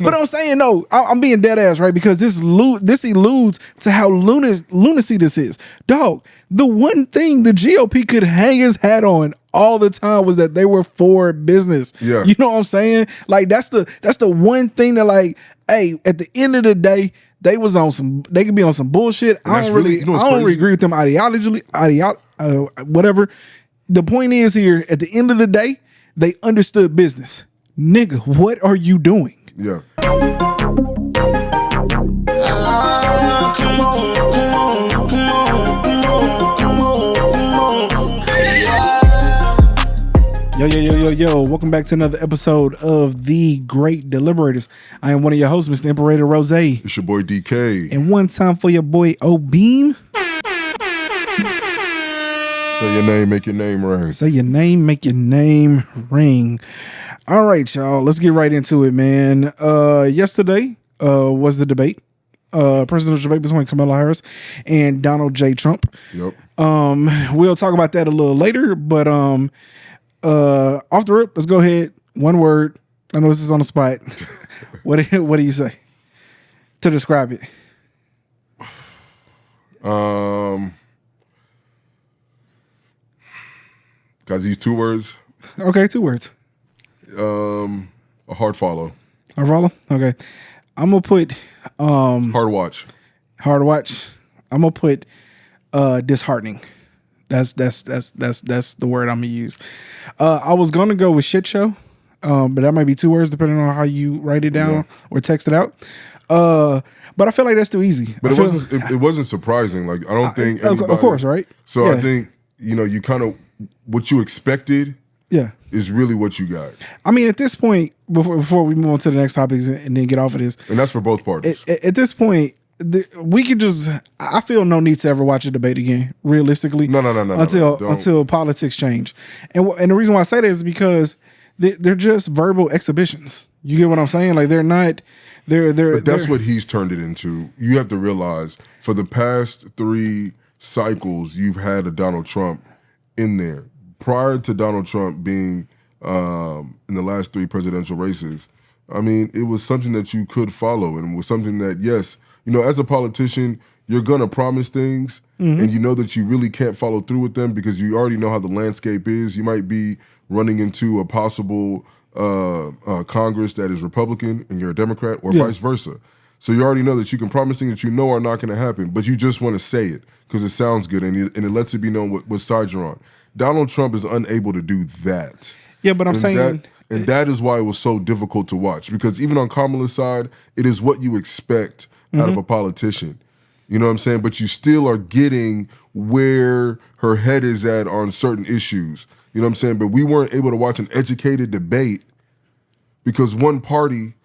But I'm saying, no, I'm being dead ass, right? Because this alludes to how lunacy this is. Dog, the one thing the GOP could hang his hat on all the time was that they were for business. Yeah. You know what I'm saying? Like, that's the one thing that, like, hey, at the end of the day, they could be on some bullshit. I don't really agree with them ideologically, whatever. The point is here, at the end of the day, they understood business. Nigga, what are you doing? Yeah. Yo. Welcome back to another episode of The Great Deliberators. I am one of your hosts, Mr. Imperator Rose. It's your boy DK. And one time for your boy O-Beam. Say your name, make your name ring. Say your name, make your name ring. All right, y'all. Let's get right into it, man. Yesterday was the debate. Presidential debate between Kamala Harris and Donald J. Trump. Yep. We'll talk about that a little later, but off the rip, let's go ahead. One word. I know this is on the spot. What do you say to describe it? Got these 2 words. Okay, 2 words. A hard follow. Hard follow? Okay. I'm gonna put hard watch. Hard watch. I'm gonna put disheartening. That's the word I'm gonna use. I was gonna go with shit show, but that might be 2 words depending on how you write it down or text it out. But I feel like that's too easy. But it wasn't surprising. Like, I don't think anybody, of course, right? So yeah. I think, you kind of what you expected. Yeah, is really what you got. I mean, at this point, before we move on to the next topics and then get off of this, and that's for both parties. At this point, we could just. I feel no need to ever watch a debate again. Realistically, no. Until politics change, and the reason why I say that is because they're just verbal exhibitions. You get what I'm saying? Like, they're not. But that's what he's turned it into. You have to realize, for the past 3 cycles, you've had a Donald Trump in there. Prior to Donald Trump being in the last 3 presidential races, I mean, it was something that you could follow, and it was something that, yes, as a politician, you're going to promise things, and you know that you really can't follow through with them because you already know how the landscape is. You might be running into a possible Congress that is Republican and you're a Democrat, or vice versa. So you already know that you can promise things that you know are not going to happen, but you just want to say it because it sounds good and it lets it be known what side you're on. Donald Trump is unable to do that. Yeah, but I'm saying... that is why it was so difficult to watch, because even on Kamala's side, it is what you expect out of a politician. You know what I'm saying? But you still are getting where her head is at on certain issues. You know what I'm saying? But we weren't able to watch an educated debate because one party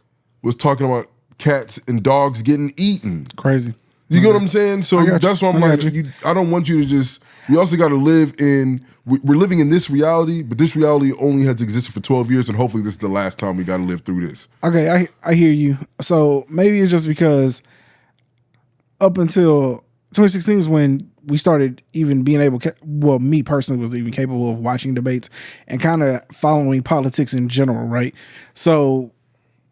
was talking about cats and dogs getting eaten. Crazy. You get what I'm saying? So that's why I'm like, I don't want you to just... We also got to live in... We're living in this reality, but this reality only has existed for 12 years, and hopefully this is the last time we got to live through this. Okay, I hear you. So maybe it's just because up until 2016 is when we started even being able... Well, me personally was even capable of watching debates and kind of following politics in general, right? So...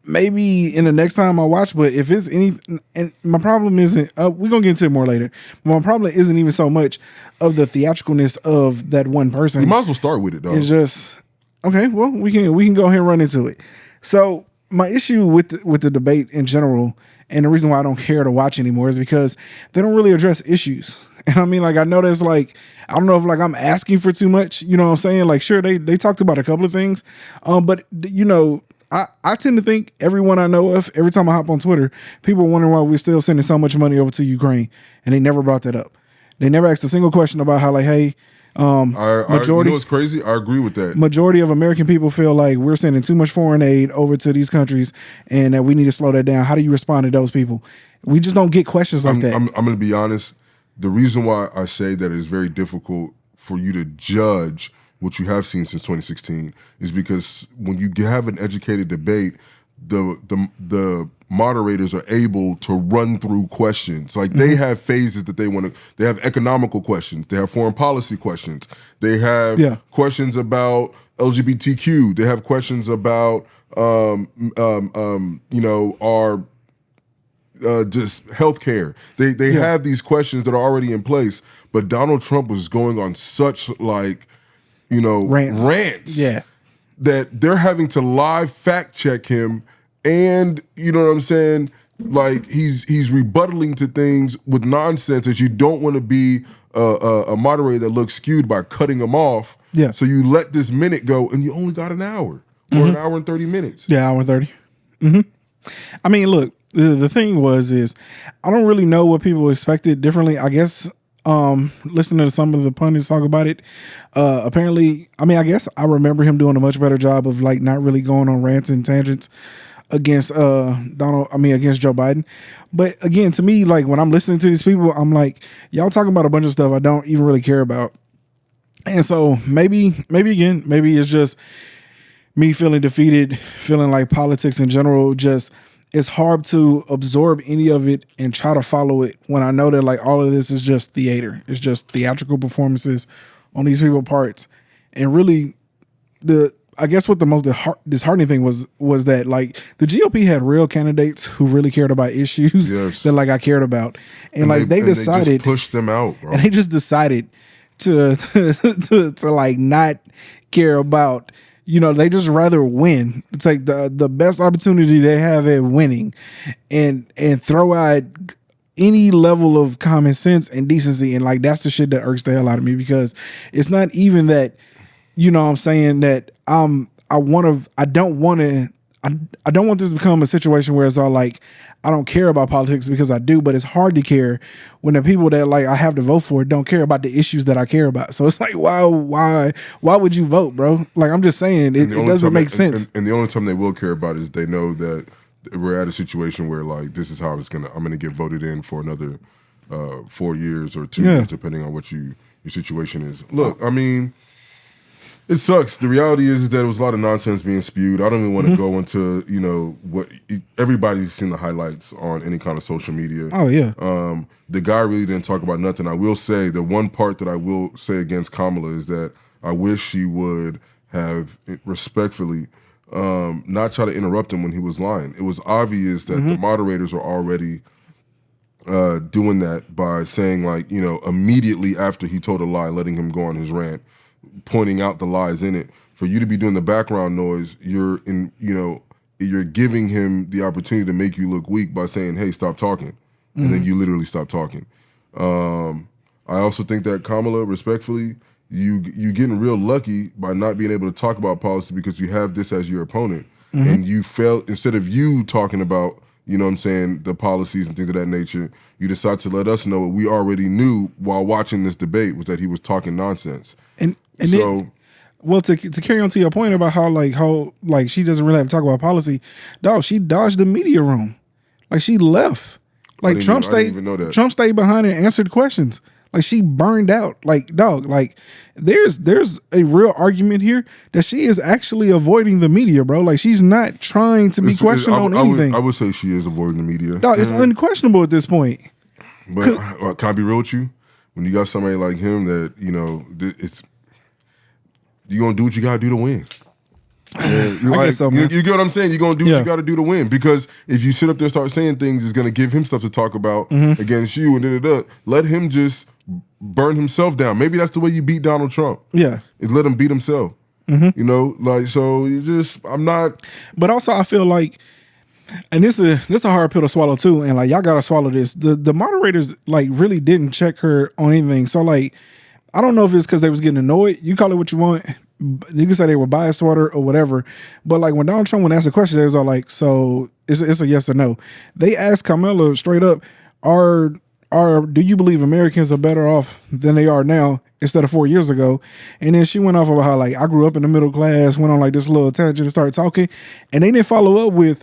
maybe in the next time I watch, but if it's anything, and my problem isn't, we're going to get into it more later, but my problem isn't even so much of the theatricalness of that one person. You might as well start with it, though. It's just, okay, well, we can go ahead and run into it. So my issue with the debate in general, and the reason why I don't care to watch anymore, is because they don't really address issues. And I mean, like, I know that's like, I don't know if like I'm asking for too much, you know what I'm saying? Like, sure, they talked about a couple of things, but I tend to think everyone I know of, every time I hop on Twitter, people are wondering why we're still sending so much money over to Ukraine, and they never brought that up. They never asked a single question about how, like, hey, majority. You know what's crazy? I agree with that. Majority of American people feel like we're sending too much foreign aid over to these countries, and that we need to slow that down. How do you respond to those people? We just don't get questions like that. I'm going to be honest. The reason why I say that it is very difficult for you to judge what you have seen since 2016 is because when you have an educated debate, the moderators are able to run through questions. Like they have phases that they want to. They have economical questions. They have foreign policy questions. They have questions about LGBTQ. They have questions about our just healthcare. They have these questions that are already in place. But Donald Trump was going on such rants. Yeah. That they're having to live fact check him, and you know what I'm saying? Like he's rebuttaling to things with nonsense that you don't want to be a moderator that looks skewed by cutting him off. Yeah. So you let this minute go, and you only got an hour or an hour and 30 minutes. Yeah, hour and 30. I mean, look, the thing is I don't really know what people expected differently. I guess listening to some of the pundits talk about it, apparently, I mean, I guess I remember him doing a much better job of like not really going on rants and tangents against against Joe Biden. But again, to me, like when I'm listening to these people, I'm like, y'all talking about a bunch of stuff I don't even really care about. And so maybe it's just me feeling defeated, feeling like politics in general just it's hard to absorb any of it and try to follow it when I know that like all of this is just theater. It's just theatrical performances on these people's parts. And really I guess what the most disheartening thing was that like the GOP had real candidates who really cared about issues that like I cared about. And like they decided they just pushed them out, bro. And they just decided to like not care about, they just rather win. It's like the best opportunity they have at winning and throw out any level of common sense and decency. And like, that's the shit that irks the hell out of me because it's not even that, I'm saying that I don't want this to become a situation where it's all like, I don't care about politics because I do, but it's hard to care when the people that like I have to vote for don't care about the issues that I care about. So it's like, why would you vote, bro? Like, I'm just saying it doesn't make sense. And the only time they will care about it is they know that we're at a situation where like, this is how I'm going to get voted in for another 4 years or 2 years, depending on what your situation is. Look, I mean, it sucks. The reality is that it was a lot of nonsense being spewed. I don't even want to go into, what everybody's seen the highlights on any kind of social media. Oh, yeah. The guy really didn't talk about nothing. I will say the one part that I will say against Kamala is that I wish she would have respectfully not try to interrupt him when he was lying. It was obvious that the moderators were already doing that by saying like, immediately after he told a lie, letting him go on his rant, pointing out the lies in it. For you to be doing the background noise, you're giving him the opportunity to make you look weak by saying, hey, stop talking. And then you literally stop talking. I also think that Kamala, respectfully, you getting real lucky by not being able to talk about policy because you have this as your opponent. And you failed, instead of you talking about, the policies and things of that nature, you decide to let us know what we already knew while watching this debate was that he was talking nonsense. And so, then, well, to carry on to your point about how she doesn't really have to talk about policy, dog, she dodged the media room. Like she left. Like Trump stayed behind and answered questions. Like she burned out. Like, dog, like there's a real argument here that she is actually avoiding the media, bro. Like she's not trying to be questioned on anything. I would say she is avoiding the media. Dog, it's unquestionable at this point. But can I be real with you? When you got somebody like him that, it's you're going to do what you got to do to win. I guess so, man. You get what I'm saying? You're going to do what you got to do to win. Because if you sit up there and start saying things, it's going to give him stuff to talk about against you. And let him just burn himself down. Maybe that's the way you beat Donald Trump. Yeah. Is let him beat himself. So you just, I'm not. But also I feel like, and this is a hard pill to swallow too. And like, y'all got to swallow this. The moderators like really didn't check her on anything. So like, I don't know if it's because they was getting annoyed. You call it what you want. You can say they were biased toward her or whatever. But like when Donald Trump would ask a question, they was all like, so it's a yes or no. They asked Kamala straight up, do you believe Americans are better off than they are now instead of 4 years ago? And then she went off about how like I grew up in the middle class, went on like this little tangent and started talking. And they didn't follow up with,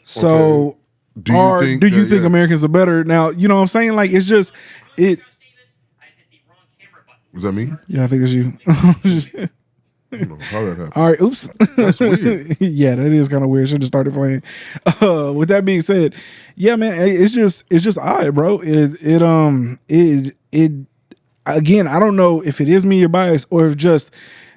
so do you think Americans are better now? You know what I'm saying? Like it's just it. Was that me? Yeah, I think it's you. I don't know how that happened. All right, oops. That's weird. Yeah, that is kind of weird. Should have started playing. With that being said, yeah, man, it's just odd, bro. It again, I don't know if it is me or bias or if just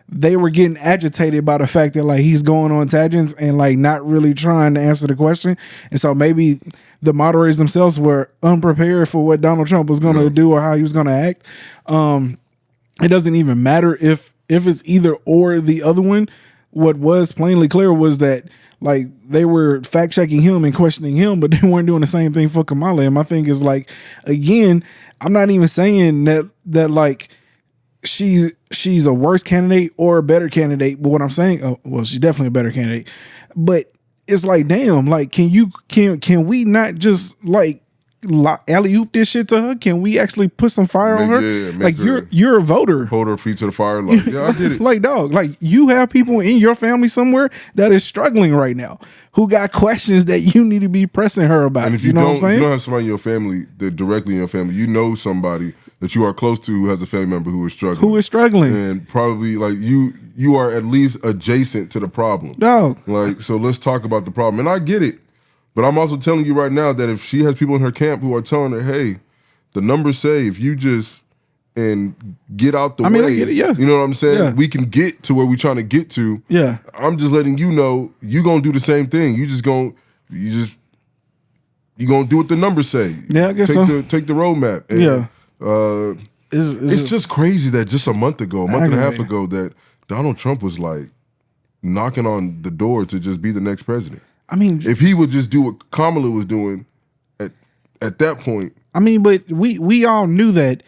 they were getting agitated by the fact that like he's going on tangents and like not really trying to answer the question. And so maybe the moderators themselves were unprepared for what Donald Trump was going to do or how he was going to act. It doesn't even matter if it's either or the other one. What was plainly clear was that like they were fact checking him and questioning him, but they weren't doing the same thing for Kamala. And my thing is like, again, I'm not even saying that like she's a worse candidate or a better candidate. But what I'm saying, well, she's definitely a better candidate. But it's like, damn, like can we not just like alley-oop this shit to her? Can we actually put some fire on her? Like you're a voter. Hold her feet to the fire. Like, yeah, I get it. Like, dog, like you have people in your family somewhere that is struggling right now who got questions that you need to be pressing her about. And if you know what I'm saying? If you don't have somebody in your family that directly in your family, you know somebody that you are close to who has a family member who is struggling. And probably like you are at least adjacent to the problem. Dog. Like, so let's talk about the problem. And I get it. But I'm also telling you right now that if she has people in her camp who are telling her, hey, the numbers say if you just and get out the way, I get it, yeah. You know what I'm saying? Yeah. We can get to where we're trying to get to. Yeah. I'm just letting you know you're gonna do the same thing. You're gonna do what the numbers say. Yeah, I guess take the roadmap. And, yeah. It's just crazy that just a month and a half ago, that Donald Trump was like knocking on the door to just be the next president. I mean, if he would just do what Kamala was doing at that point. I mean, but we all knew that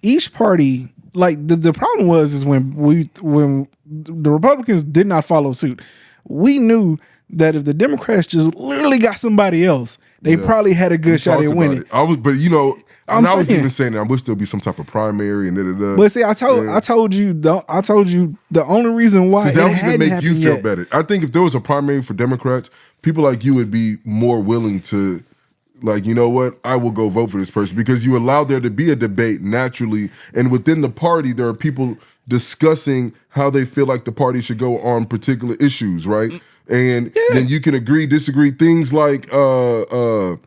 each party, like the problem is when the Republicans did not follow suit. We knew that if the Democrats just literally got somebody else, they probably had a good shot at winning. I was even saying that I wish there'd be some type of primary and da. But see, I told you the only reason why that was to make you feel better. I think if there was a primary for Democrats, people like you would be more willing to, like, you know what, I will go vote for this person, because you allowed there to be a debate naturally, and within the party there are people discussing how they feel like the party should go on particular issues, right? And then you can agree, disagree. Things like the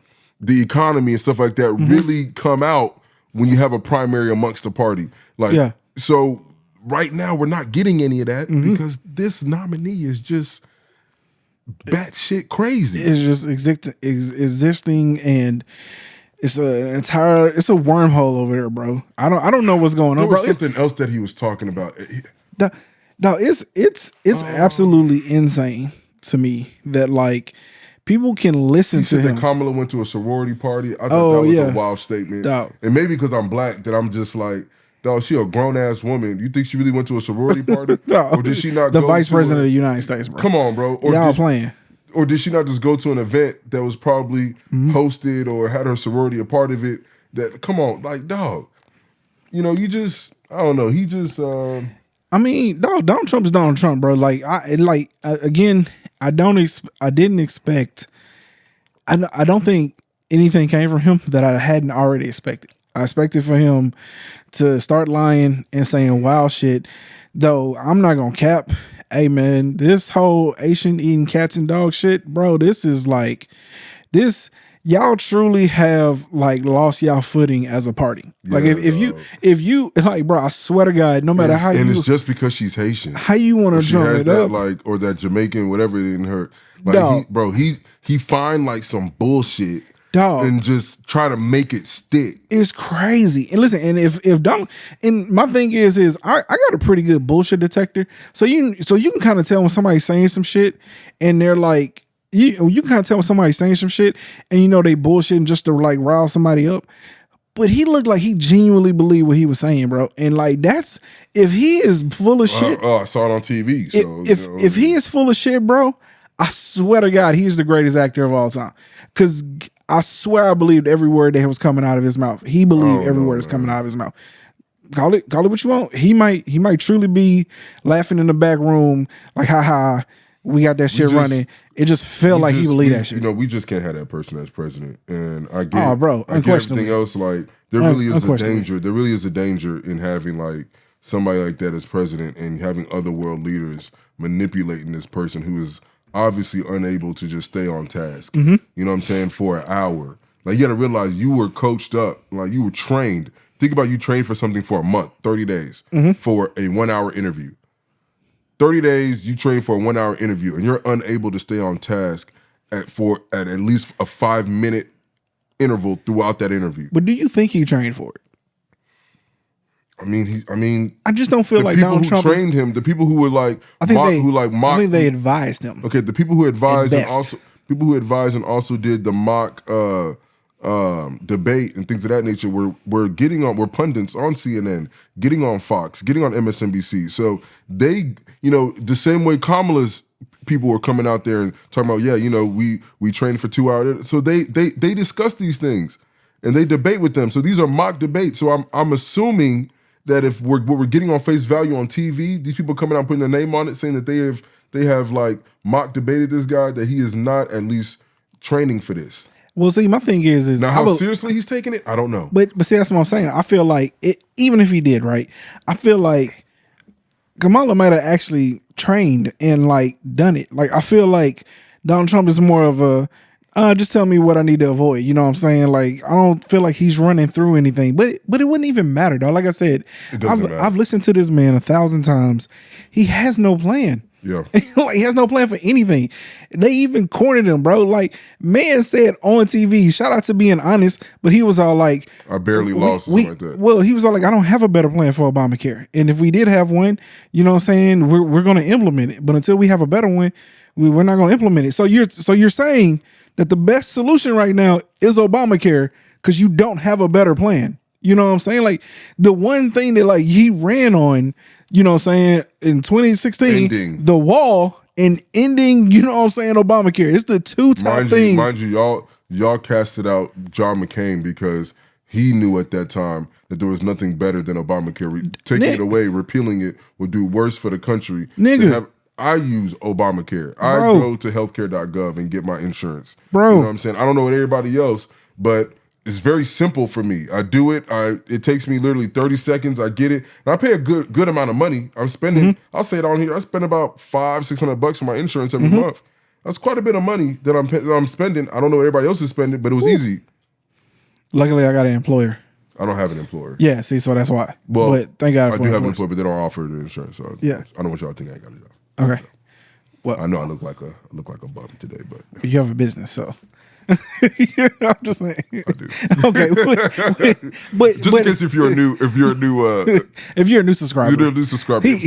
economy and stuff like that really come out when you have a primary amongst the party. Like, so right now we're not getting any of that because this nominee is just batshit crazy. It's just existing, and it's a wormhole over there, bro. I don't know what's going on, bro. There was something else that he was talking about. No, it's absolutely insane to me that like people can listen to him. That Kamala went to a sorority party. I thought that was a wild statement. Dog. And maybe because I'm black that I'm just like, dog, she a grown ass woman. You think she really went to a sorority party? Dog. Or did she not the go vice to president of the United States, bro? Come on, bro. Or y'all playing. Or did she not just go to an event that was probably hosted or had her sorority a part of it? That, come on, like, dog. You know, you just, I don't know. He just I mean, Donald Trump is Donald Trump, bro. Like, again, I didn't expect. I don't think anything came from him that I hadn't already expected. I expected for him to start lying and saying wild shit. Though I'm not gonna cap. Hey man, this whole Asian eating cats and dogs shit, bro. This is like this. Y'all truly have like lost y'all footing as a party. Like if you like, bro, I swear to God, no matter how and it's just because she's Haitian. How you want to drum it that, up, like, or that Jamaican, whatever it didn't hurt. Like, he find like some bullshit, dog, and just try to make it stick. It's crazy. And listen, and if Donald, and my thing is I got a pretty good bullshit detector, so you can kind of tell when somebody's saying some shit, and they're like. You can kind of tell when somebody's saying some shit and you know they bullshitting just to like rile somebody up. But he looked like he genuinely believed what he was saying, bro. And like that's if he is full of shit. I saw it on TV. So if he is full of shit, bro, I swear to God, he's the greatest actor of all time. Cause I swear I believed every word that was coming out of his mouth. He believed every word that's coming out of his mouth. Call it what you want. He might truly be laughing in the back room, like ha. We got that shit running. It just felt like he believed that shit. You know, we just can't have that person as president. And I get, bro, I get everything else. Like, there really is a danger. There really is a danger in having like somebody like that as president and having other world leaders manipulating this person who is obviously unable to just stay on task. You know what I'm saying? For an hour. Like, you got to realize you were coached up, like you were trained. Think about you trained for something for a month, 30 days for a 1 hour interview. 30 days you train for a 1 hour interview and you're unable to stay on task at least a 5-minute interval throughout that interview. But do you think he trained for it? I mean, I just don't feel like Donald Trump trained him. The people who were like, I think they advised him. Okay, the people who advised and also did the mock debate and things of that nature were pundits on CNN, getting on Fox, getting on MSNBC. So they, the same way Kamala's people were coming out there and talking about, we trained for 2 hours. So they discuss these things and they debate with them. So these are mock debates. So I'm assuming that if what we're getting on face value on TV, these people coming out putting their name on it, saying that they have like mock debated this guy, that he is not at least training for this. Well, see, my thing is now how seriously he's taking it, I don't know. But see, that's what I'm saying. I feel like even if he did, right, I feel like Kamala might have actually trained and like done it. Like, I feel like Donald Trump is more of a just tell me what I need to avoid. You know what I'm saying? Like, I don't feel like he's running through anything. But it wouldn't even matter, though. Like I said, I've listened to this man 1,000 times. He has no plan. Yeah. Like, he has no plan for anything. They even cornered him, bro. Like, man said on TV, shout out to being honest, but he was all like, I barely lost, something like that. Well, he was all like, I don't have a better plan for Obamacare. And if we did have one, you know what I'm saying, we're going to implement it. But until we have a better one, we're not going to implement it. So you're saying that the best solution right now is Obamacare because you don't have a better plan. You know what I'm saying? Like, the one thing that like he ran on, you know what I'm saying, in 2016, the wall and ending, you know what I'm saying, Obamacare. It's the two top things. Mind you, y'all casted out John McCain because he knew at that time that there was nothing better than Obamacare. Taking it away, repealing it would do worse for the country. I use Obamacare. I go to healthcare.gov and get my insurance. Bro. You know what I'm saying? I don't know what everybody else, but it's very simple for me. I do it. It takes me literally 30 seconds. I get it. And I pay a good amount of money. I'm spending, I'll say it on here, I spend about $500-600 for my insurance every month. That's quite a bit of money that I'm spending. I don't know what everybody else is spending, but it was easy. Luckily, I got an employer. I don't have an employer. Yeah, see, so that's why. Well, but thank God I do have an employer, but they don't offer the insurance. So yeah. I don't want y'all to think I ain't got a job. Okay. Well, I know I look like a bum today, but you have a business, so I'm just saying. I do. Okay, but just in case if you're a new if you're a new subscriber,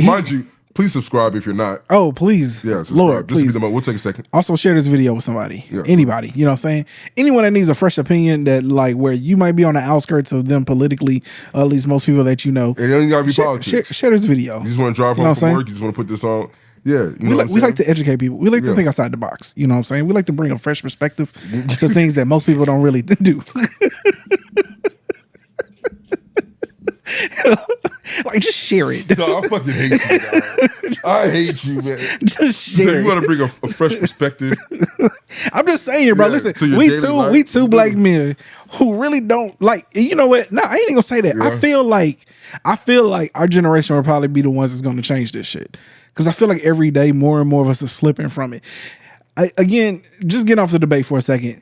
mind you, please subscribe if you're not. Oh, please, yeah, subscribe. Lord, please. We'll take a second. Also, share this video with somebody, anybody. You know what I'm saying? Anyone that needs a fresh opinion, that like where you might be on the outskirts of them politically, at least most people that you know. And it doesn't gotta be politics. Share this video. You just want to drive home from work. You just want to put this on. Yeah, we like to educate people. We like to think outside the box. You know what I'm saying? We like to bring a fresh perspective to things that most people don't really do. Like, just share it. No, I fucking hate you, dog. I hate you, man. Just share it. You want to bring a fresh perspective. I'm just saying, bro. Listen, we two black men who really don't like. You know what? No, I ain't even gonna say that. Yeah. I feel like our generation will probably be the ones that's gonna change this shit. Because I feel like every day more and more of us are slipping from it. Again, just get off the debate for a second.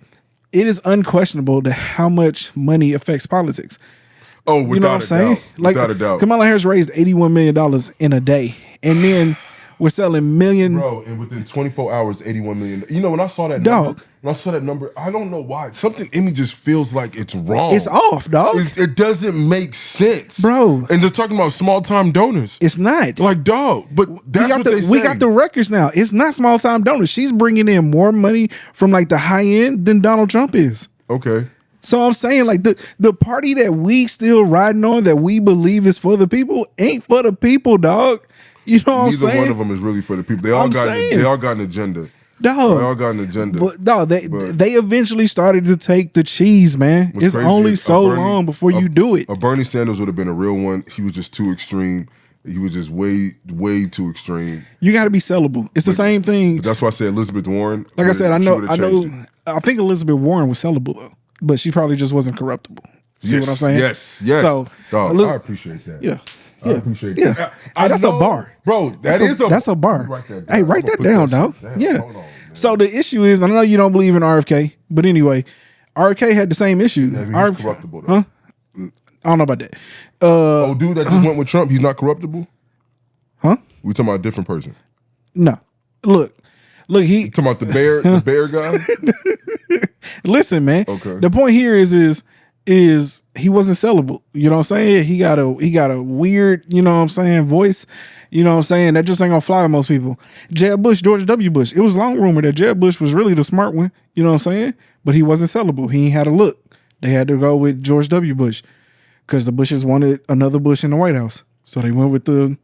It is unquestionable that how much money affects politics. Oh, without you know what I'm saying? Without a doubt. Kamala Harris raised $81 million in a day. And then we're selling million. Bro, and within 24 hours, 81 million. You know, when I saw that number, I don't know why. Something in me just feels like it's wrong. It's off, dog. It doesn't make sense. Bro. And they're talking about small-time donors. It's not. Like, dog, but that's what they say. We got the records now. It's not small-time donors. She's bringing in more money from, like, the high end than Donald Trump is. Okay. So I'm saying, like, the party that we still riding on, that we believe is for the people, ain't for the people, dog. You know what I'm saying? Neither one of them is really for the people. They all got an agenda. Dog. They all got an agenda. But dog, they eventually started to take the cheese, man. It's only so long before you do it. A Bernie Sanders would have been a real one. He was just too extreme. He was just way too extreme. You got to be sellable. It's the same thing. But that's why I say Elizabeth Warren. Like I said, I think Elizabeth Warren was sellable though, but she probably just wasn't corruptible. See what I'm saying? Yes. So, dog, I appreciate that. Yeah. I appreciate Yeah. that. Hey, that's a bar. Bro, that's a bar. Write that down. Hey, write that down, dog. Yeah. Hold on, man. So the issue is, I know you don't believe in RFK, but anyway, RFK had the same issue. Yeah, he's corruptible, though. Huh? I don't know about that. Dude that just went with Trump, he's not corruptible? Huh? We talking about a different person. No. Look, he You talking about the bear guy? listen, man. Okay. The point here is he wasn't sellable. You know what I'm saying? He got a weird, you know what I'm saying, voice. You know what I'm saying? That just ain't gonna fly to most people. Jeb Bush, George W. Bush. It was long rumored that Jeb Bush was really the smart one. You know what I'm saying? But he wasn't sellable. He ain't had a look. They had to go with George W. Bush because the Bushes wanted another Bush in the White House. So they went with the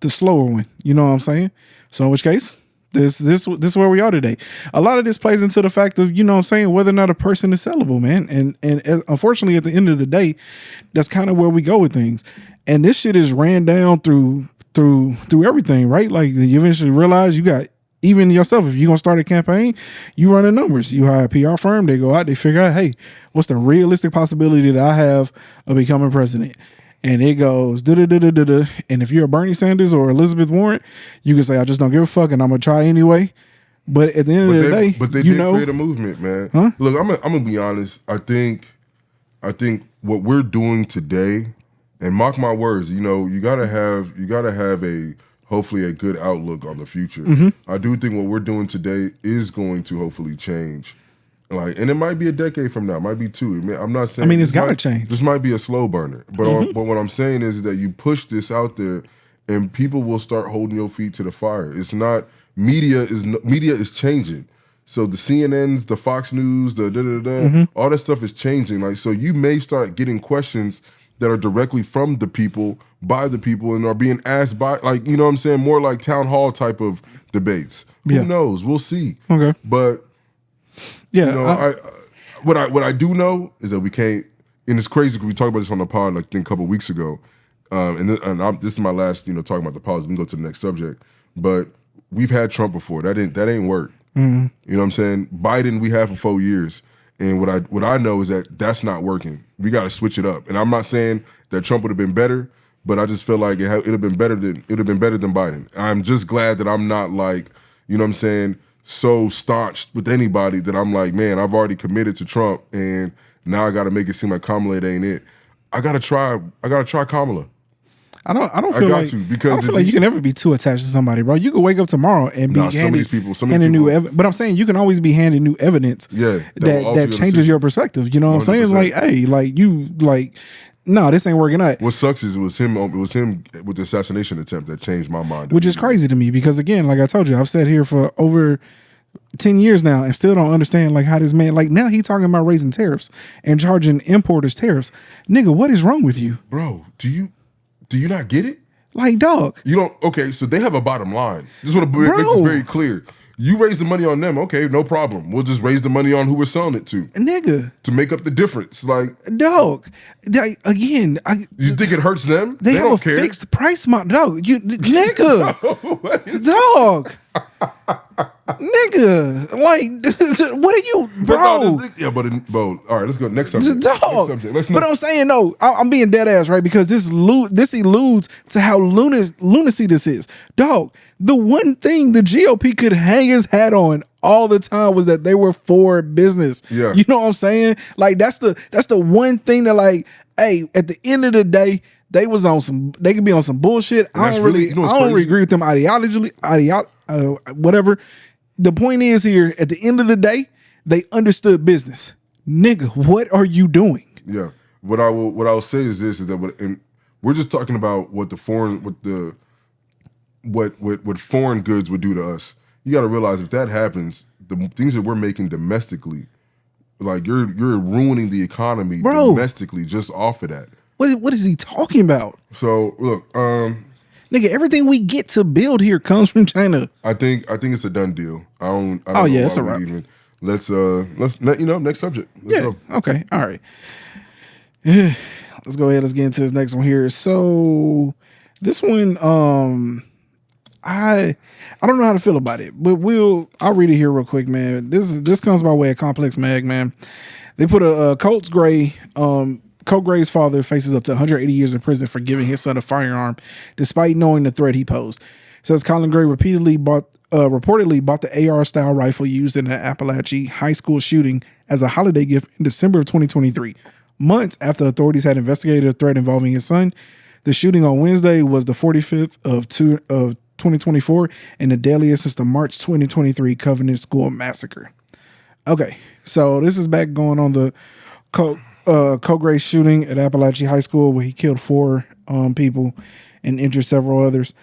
slower one. You know what I'm saying? So in which case, this is where we are today. A lot of this plays into the fact of, you know what I'm saying, whether or not a person is sellable, man. And unfortunately, at the end of the day, that's kind of where we go with things. And this shit is ran down through everything, right? Like you eventually realize you got, even yourself, if you're going to start a campaign, you run the numbers. You hire a PR firm, they go out, they figure out, hey, what's the realistic possibility that I have of becoming president? And it goes da-da-da-da-da-da. And if you're a Bernie Sanders or Elizabeth Warren, you can say, I just don't give a fuck and I'm going to try anyway. But at the end of the day, but they did create a movement, man. Huh? Look, I'm gonna be honest. I think what we're doing today, and mark my words, you know, you gotta have a hopefully a good outlook on the future. Mm-hmm. I do think what we're doing today is going to hopefully change. Like, and it might be a decade from now, it might be two. I'm not saying. I mean, it's gotta change. This might be a slow burner, but but what I'm saying is that you push this out there, and people will start holding your feet to the fire. It's not media is changing. So the CNNs, the Fox News, the all that stuff is changing. Like, so you may start getting questions that are directly from the people, by the people, and are being asked by, like, you know what I'm saying, more like town hall type of debates. Yeah. Who knows? We'll see. Okay. But yeah, you know, what I do know is that we can't. And it's crazy because we talked about this on the pod like I think a couple of weeks ago. This is my last, talking about the politics. We can go to the next subject. But we've had Trump before. That ain't work. Mm-hmm. You know what I'm saying? Biden we had for 4 years. And what I know is that that's not working. We got to switch it up. And I'm not saying that Trump would have been better, but I just feel like it would have been better than Biden. I'm just glad that I'm not like, you know what I'm saying, so staunched with anybody that I'm like, man, I've already committed to Trump, and now I got to make it seem like Kamala ain't it. I gotta try Kamala. I don't feel like you can ever be too attached to somebody, bro. You can wake up tomorrow and be handed new evidence. But I'm saying you can always be handed new evidence that changes your perspective. You know what I'm saying? Like, hey, no, this ain't working out. What sucks is it was him with the assassination attempt that changed my mind. Which is crazy to me because, again, like I told you, I've sat here for over 10 years now and still don't understand like how this man, like now he talking about raising tariffs and charging importers tariffs. Nigga, what is wrong with you? Bro, do you not get it? Like, dog. You don't, okay, so they have a bottom line. Just want to make this very clear. You raise the money on them, okay, no problem. We'll just raise the money on who we're selling it to. Nigga. To make up the difference. Like, dog. Again, you think it hurts them? They have don't a care. fixed price model. Dog, nigga. Dog. Nigga. Like, what are you, bro? Bro, all right, let's go. Next subject. Dog. But I'm saying, no, I'm being dead ass, right? Because this alludes to how lunacy this is. Dog, the one thing the GOP could hang his hat on all the time was that they were for business. Yeah. You know what I'm saying? Like, that's the one thing that, like, hey, at the end of the day, they could be on some bullshit. I don't really agree with them ideologically, whatever. The point is here, at the end of the day, they understood business. Nigga, what are you doing? Yeah. What I will say is this, is that and we're just talking about what what foreign goods would do to us. You got to realize if that happens, the things that we're making domestically, like you're ruining the economy domestically just off of that. What is he talking about? So look, nigga, everything we get to build here comes from China. I think it's a done deal. I don't it's a wrap. Let's next subject. Let's go. Okay. All right. Let's go ahead. Let's get into this next one here. So this one, I don't know how to feel about it, but I'll read it here real quick, man. This comes by way of Complex Mag, man. They put a Colt's Gray Colt Gray's father faces up to 180 years in prison for giving his son a firearm, despite knowing the threat he posed. Says Colin Gray reportedly bought the AR-style rifle used in the Appalachia high school shooting as a holiday gift in December of 2023. Months after authorities had investigated a threat involving his son, the shooting on Wednesday was the 45th of 2024 and the deadliest since the March 2023 Covenant School massacre. Okay, so this is back going on the Colt Gray shooting at Appalachia High School where he killed 4 people and injured several others.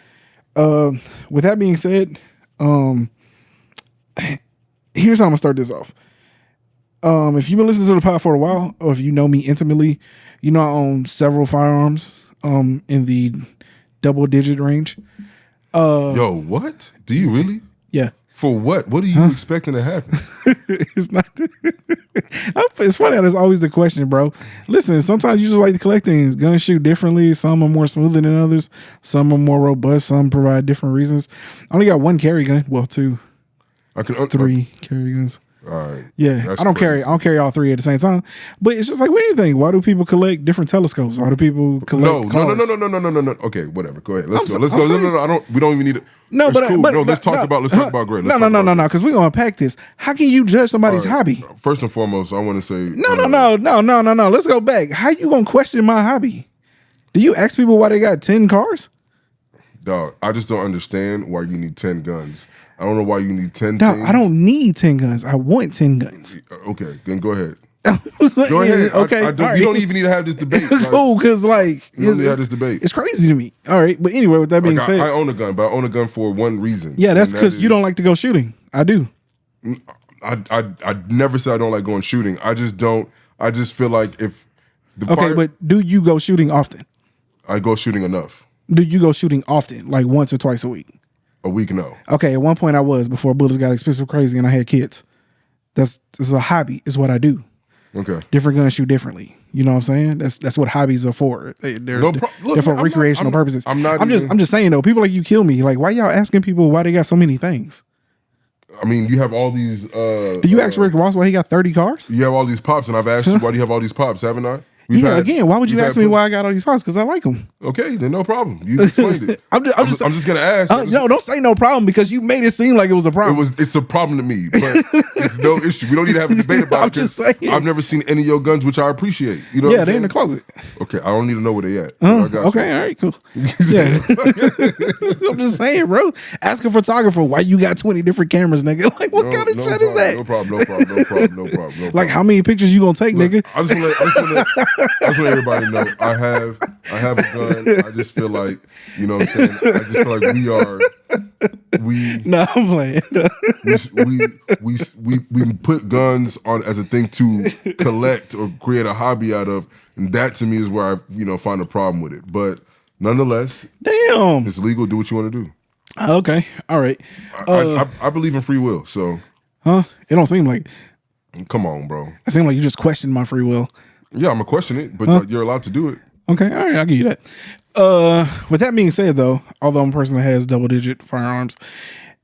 With that being said, here's how I'm gonna start this off. If you've been listening to the pod for a while, or if you know me intimately, you know I own several firearms in the double-digit range. Yo, what? Do you really? Yeah. For what? What are you expecting to happen? It's not. It's funny how there's always the question, bro. Listen, sometimes you just like to collect things. Guns shoot differently. Some are more smooth than others. Some are more robust. Some provide different reasons. I only got 1 carry gun. Well, 2. I can 3 carry guns. All right. Yeah, I don't carry all 3 at the same time. But it's just like, what do you think? Why do people collect different telescopes? Why do people collect cars? No. Okay, whatever. Go ahead. Let's go. No. We don't even need it. No, it's but cool. but let's talk about Gray. No, because we're gonna unpack this. How can you judge somebody's hobby? First and foremost, I want to say No. Let's go back. How you gonna question my hobby? Do you ask people why they got 10 cars? Dog, I just don't understand why you need 10 guns. I don't know why you need 10 Dog, things. I don't need 10 guns. I want 10 guns. Okay, then go ahead. Like, go ahead. Okay, You don't even need to have this debate. Cool, because like you don't need to have this debate. It's crazy to me. All right, but anyway, with that being said, I own a gun, but I own a gun for one reason. Yeah, that's because you don't like to go shooting. I do. I never said I don't like going shooting. I just don't. I just feel like if but do you go shooting often? I go shooting enough. Do you go shooting often, like once or twice a week? A week, no. Okay, at one point I was before bullets got expensive, crazy, and I had kids. It's a hobby. Is what I do. Okay. Different guns shoot differently. You know what I'm saying? That's what hobbies are for. They're different recreational purposes. I'm just saying though. People like you kill me. Like, why y'all asking people why they got so many things? I mean, you have all these. Do you ask Rick Ross why he got 30 cars? You have all these pops, and I've asked you why do you have all these pops, haven't I? Again, why would you ask me why I got all these pops? Because I like them. Okay, then no problem. You explained it. I'm just gonna ask. No, don't say no problem because you made it seem like it was a problem. It's a problem to me, but it's no issue. We don't need to have a debate about it. Just saying. I've never seen any of your guns, which I appreciate. You know? Yeah, they're in the closet. Okay, I don't need to know where they at. Okay, all right, cool. Yeah, I'm just saying, bro. Ask a photographer why you got 20 different cameras, nigga. Like, what kind of shit is that? No problem. Like, how many pictures you gonna take, nigga? I just want everybody to know I have a gun. I just feel like, you know what I'm saying? I just feel like No, I'm playing. we put guns on as a thing to collect or create a hobby out of, and that to me is where I find a problem with it. But nonetheless, damn, it's legal. Do what you want to do. Okay, all right. I believe in free will, so it don't seem like. Come on, bro. It seems like you just questioned my free will. Yeah, I'm gonna question it, but you're allowed to do it. Okay, all right, I'll give you that. With that being said, though, although I'm a person that has double-digit firearms,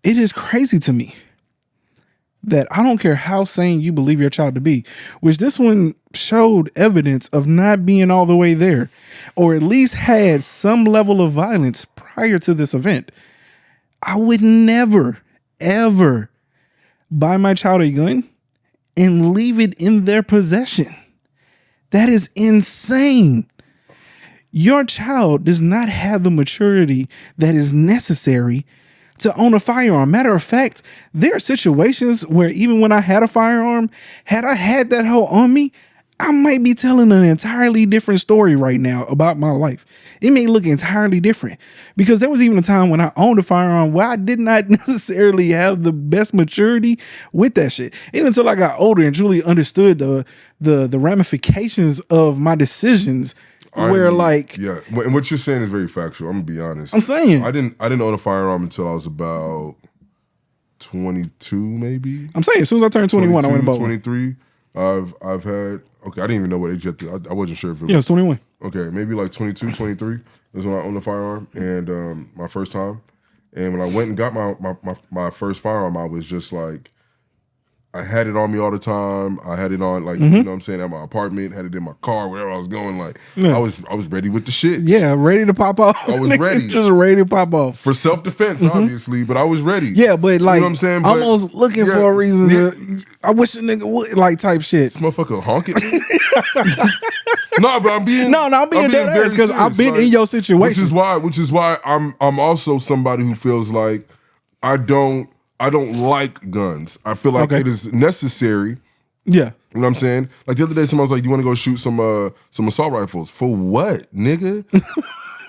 it is crazy to me that I don't care how sane you believe your child to be, which this one showed evidence of not being all the way there, or at least had some level of violence prior to this event. I would never, ever buy my child a gun and leave it in their possession. That is insane. Your child does not have the maturity that is necessary to own a firearm. Matter of fact, there are situations where even when I had a firearm, had I had that hoe on me, I might be telling an entirely different story right now about my life. It may look entirely different because there was even a time when I owned a firearm where I did not necessarily have the best maturity with that shit. Even until I got older and truly understood the ramifications of my decisions. And what you're saying is very factual. I'm gonna be honest. I'm saying I didn't own a firearm until I was about 22, maybe. I'm saying as soon as I turned 21, I went about 23. I've had. Okay, I didn't even know what age yet. I wasn't sure if it was. Yeah, it was 21. Okay, maybe like 22, 23 is when I owned a firearm, and my first time. And when I went and got my first firearm, I was just like, I had it on me all the time. I had it on like you know what I'm saying at my apartment, had it in my car, wherever I was going. Like I was ready with the shit. Yeah, ready to pop off. I was ready. Just ready to pop off. For self-defense, obviously, but I was ready. Yeah, but like, you know what I'm saying? But, almost looking for a reason to. I wish a nigga would like type shit. This motherfucker honking. No, but I'm being I'm being dead ass because I've been in your situation. Which is why I'm also somebody who feels like I don't like guns. I feel like it is necessary. Yeah. You know what I'm saying? Like the other day, someone was like, "You want to go shoot some assault rifles for what, nigga?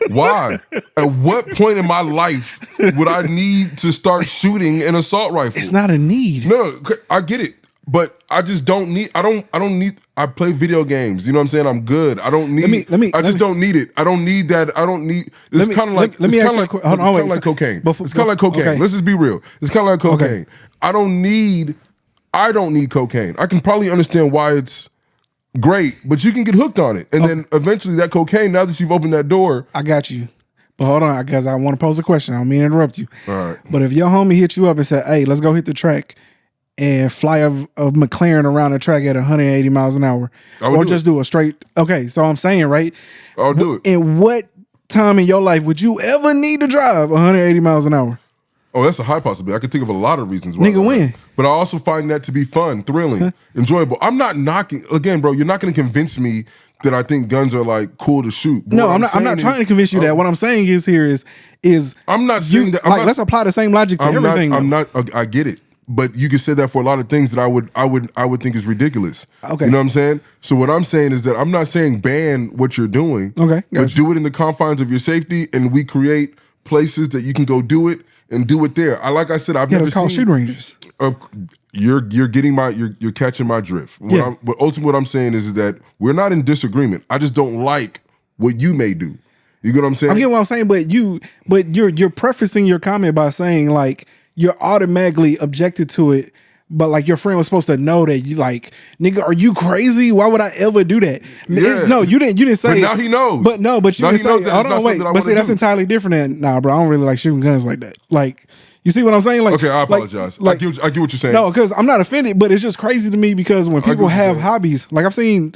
Why? At what point in my life would I need to start shooting an assault rifle? It's not a need. No, I get it, but I just don't need. I don't need. I play video games. You know what I'm saying? I'm good. I don't need. I just don't need it. I don't need that. I don't need. It's kind of like. It's kind of like cocaine. It's kind of like cocaine. Okay. Let's just be real. It's kind of like cocaine. Okay. I don't need cocaine. I can probably understand why it's great, but you can get hooked on it. And then eventually that cocaine, now that you've opened that door. I got you. But hold on, because I want to pose a question. I don't mean to interrupt you. All right. But if your homie hit you up and said, hey, let's go hit the track and fly a McLaren around the track at 180 miles an hour. Or just do a straight. Okay, so I'm saying, right? I'll do it. In what time in your life would you ever need to drive 180 miles an hour? Oh, that's a high possibility. I can think of a lot of reasons why. Nigga, when? But I also find that to be fun, thrilling, enjoyable. I'm not knocking. Again, bro, you're not going to convince me that I think guns are like cool to shoot. But no, I'm not trying to convince you that. What I'm saying is I'm not saying that. Let's apply the same logic to everything. I get it. But you can say that for a lot of things that I would think is ridiculous. Okay. You know what I'm saying? So what I'm saying is that I'm not saying ban what you're doing. Okay. But do it in the confines of your safety, and we create places that you can go do it and do it there. Like I said, I've never seen shooting ranges. You're getting you're catching my drift. But ultimately what I'm saying is that we're not in disagreement. I just don't like what you may do. You get what I'm saying? I get what I'm saying, but you're prefacing your comment by saying like you're automatically objected to it, but like your friend was supposed to know that you like, nigga, are you crazy? Why would I ever do that? Yeah. No, you didn't say. But now he knows. But you didn't say. Hold on, wait. But see, that's entirely different. Than nah, bro. I don't really like shooting guns like that. Like, you see what I'm saying? Like, okay, I apologize. I get what you're saying. No, because I'm not offended, but it's just crazy to me because when people have hobbies, like I've seen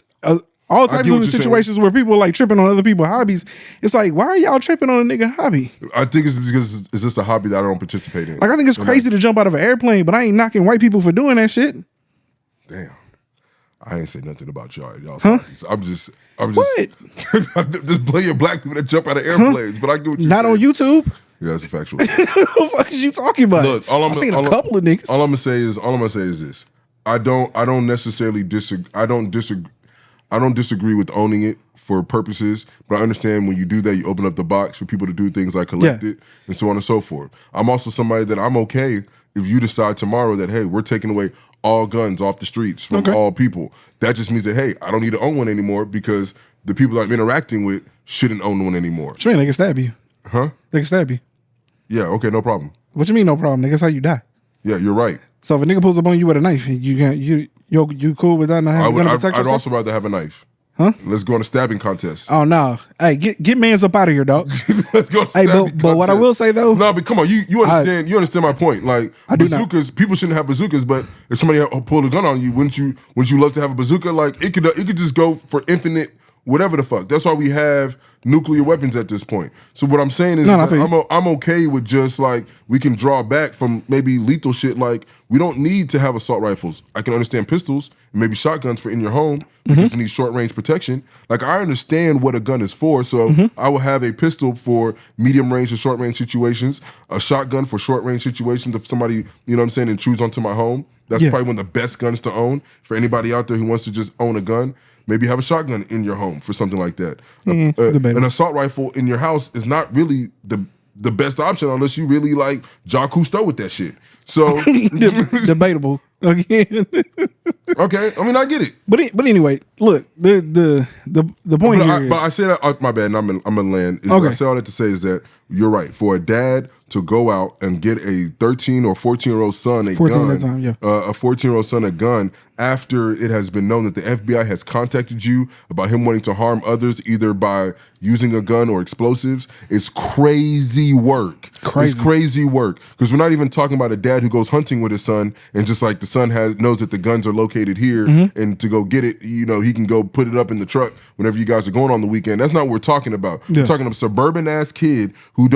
all types of situations where people like tripping on other people's hobbies. It's like, why are y'all tripping on a nigga hobby? I think it's because it's just a hobby that I don't participate in. Like, I think it's crazy to jump out of an airplane, but I ain't knocking white people for doing that shit. Damn. I ain't say nothing about y'all's hobbies. I'm just playing black people that jump out of airplanes, but I get what you're saying. Not on YouTube. Yeah, that's a factual. What the fuck is you talking about? Look, I've seen a couple of niggas. All I'm gonna say is this. I don't necessarily disagree. I don't disagree with owning it for purposes, but I understand when you do that, you open up the box for people to do things like collect it and so on and so forth. I'm also somebody that I'm okay if you decide tomorrow that, hey, we're taking away all guns off the streets from all people. That just means that, hey, I don't need to own one anymore because the people that I'm interacting with shouldn't own one anymore. What you mean? They can stab you. Huh? They can stab you. Yeah, okay, no problem. What you mean no problem? Nigga, that's how you die. Yeah, you're right. So if a nigga pulls up on you with a knife, you cool with that? Not having a gun to protect yourself? I'd also rather have a knife. Huh? Let's go on a stabbing contest. Oh no! Hey, get mans up out of here, dog. Let's go on a stabbing contest. But what I will say though, no, but come on, you understand my point. Like bazookas, people shouldn't have bazookas, but if somebody pulled a gun on you, wouldn't you love to have a bazooka? Like it could just go for infinite whatever the fuck. That's why we have nuclear weapons at this point. So what I'm saying is I'm okay with just like we can draw back from maybe lethal shit. Like we don't need to have assault rifles. I can understand pistols and maybe shotguns for in your home because you need short range protection. Like I understand what a gun is for. So I will have a pistol for medium range and short range situations, a shotgun for short range situations if somebody, you know what I'm saying, intrudes onto my home. That's probably one of the best guns to own for anybody out there who wants to just own a gun. Maybe have a shotgun in your home for something like that. An assault rifle in your house is not really the best option unless you really like Jacques Cousteau with that shit. So debatable again. Okay, I mean I get it. But anyway, look, the point here is, but I said my bad. And I'm in land. I say all that to say is that you're right. For a dad to go out and get a 13 or 14-year-old son a 14 gun, at the time, yeah. A 14-year-old son a gun after it has been known that the FBI has contacted you about him wanting to harm others either by using a gun or explosives, is crazy work. It's crazy work because we're not even talking about a dad who goes hunting with his son and just like decides son knows that the guns are located here, and to go get it, you know, he can go put it up in the truck whenever you guys are going on the weekend. That's not what we're talking about. We're talking about a suburban ass kid who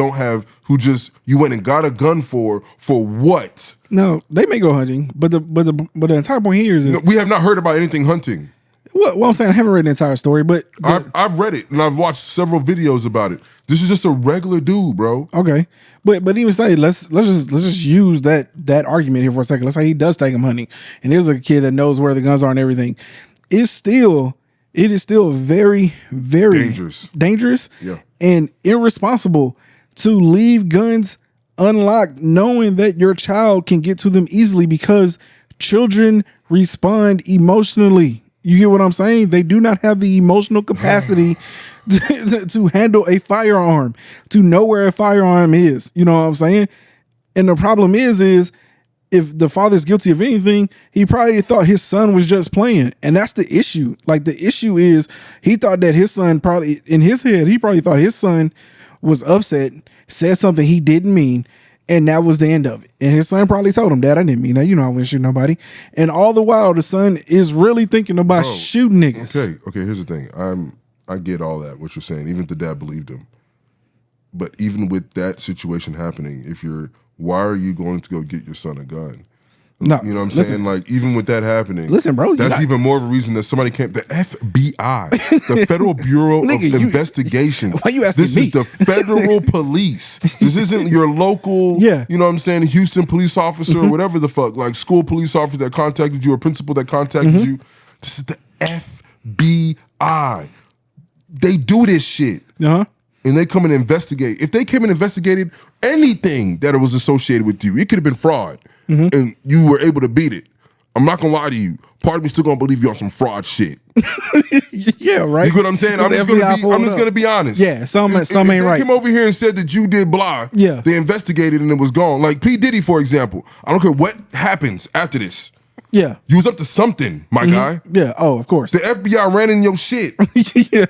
you went and got a gun for what? No, they may go hunting, but the entire point here is we have not heard about anything hunting. Well, I'm saying I haven't read the entire story, but I've read it and I've watched several videos about it. This is just a regular dude, bro. Okay, but even say let's just use that argument here for a second. Let's say he does take him hunting, and there's a kid that knows where the guns are and everything. It is still very, very dangerous, and irresponsible to leave guns unlocked, knowing that your child can get to them easily, because children respond emotionally. You get what I'm saying? They do not have the emotional capacity to handle a firearm, to know where a firearm is. You know what I'm saying? And the problem is if the father's guilty of anything, he probably thought his son was just playing. And that's the issue. Like, the issue is he thought that his son probably, in his head, he probably thought his son was upset, said something he didn't mean, and that was the end of it. And his son probably told him, Dad, I didn't mean that. You know, I wouldn't shoot nobody. And all the while, the son is really thinking about shooting niggas. Okay, here's the thing. I get all that, what you're saying. Even if the dad believed him. But even with that situation happening, why are you going to go get your son a gun? No, you know what I'm saying? Like, even with that happening, listen, bro, that's even more of a reason that somebody came. The FBI, the Federal Bureau of Investigation. Why you asking this me? Is the federal police. This isn't your local, you know what I'm saying, Houston police officer or whatever the fuck, like school police officer that contacted you or principal that contacted you. This is the FBI. They do this shit. And they come and investigate. If they came and investigated anything that was associated with you, it could have been fraud. And you were able to beat it. I'm not gonna lie to you. Part of me still gonna believe you on some fraud shit. Yeah, right. You get what I'm saying? I'm just gonna be honest. Yeah, some ain't right. They came over here and said that you did blah. Yeah, they investigated and it was gone. Like P. Diddy, for example. I don't care what happens after this. Yeah, you was up to something, my guy. Yeah. Oh, of course. The FBI ran in your shit. Yeah.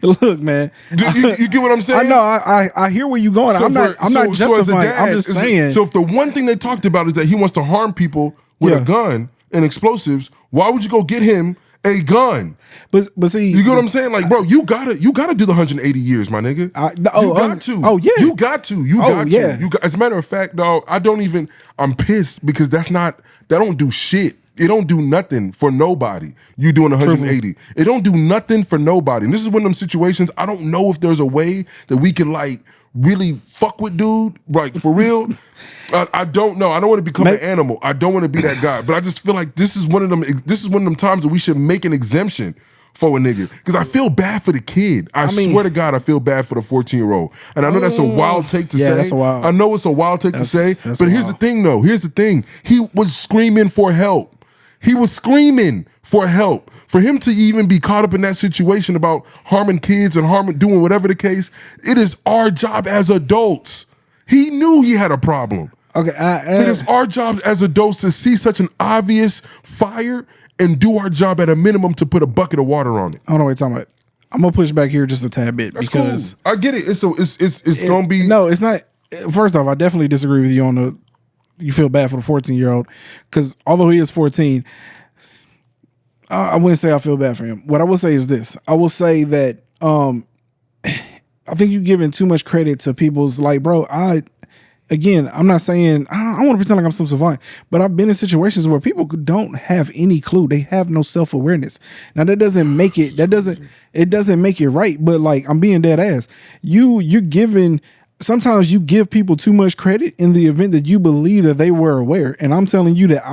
Look, man. You get what I'm saying? I know. I hear where you're going. I'm not justifying. I'm just saying. So if the one thing they talked about is that he wants to harm people with a gun and explosives, why would you go get him a gun? But see, you get what I'm saying? Like, bro, you gotta do the 180 years, my nigga. You got to. Oh yeah. You got to. As a matter of fact, dog, I'm pissed because that don't do shit. It don't do nothing for nobody. You doing 180. It don't do nothing for nobody. And this is one of them situations, I don't know if there's a way that we can like really fuck with dude, like for real. I don't know. I don't want to become an animal. I don't want to be that guy. But I just feel like this is one of them times that we should make an exemption for a nigga. Because I feel bad for the kid. I swear to God, I feel bad for the 14-year-old. And I know that's a wild take to say. That's wild. I know it's a wild take to say. But here's the thing though. Here's the thing. He was screaming for help. He was screaming for help. For him to even be caught up in that situation about harming kids and doing whatever the case, it is our job as adults. He knew he had a problem. Okay, it is our job as adults to see such an obvious fire and do our job at a minimum to put a bucket of water on it. I don't know what you're talking about. I'm gonna push back here just a tad bit. That's because cool. I get it. It's gonna be. No, it's not. First off, I definitely disagree with you on the. You feel bad for the 14-year-old because although he is 14, I wouldn't say I feel bad for him. What I will say is this. I will say that I think you're giving too much credit to people's like, bro, I'm not saying, I don't want to pretend like I'm some savant, but I've been in situations where people don't have any clue. They have no self-awareness. Now it doesn't make it right, but like I'm being dead ass. Sometimes you give people too much credit in the event that you believe that they were aware. And I'm telling you that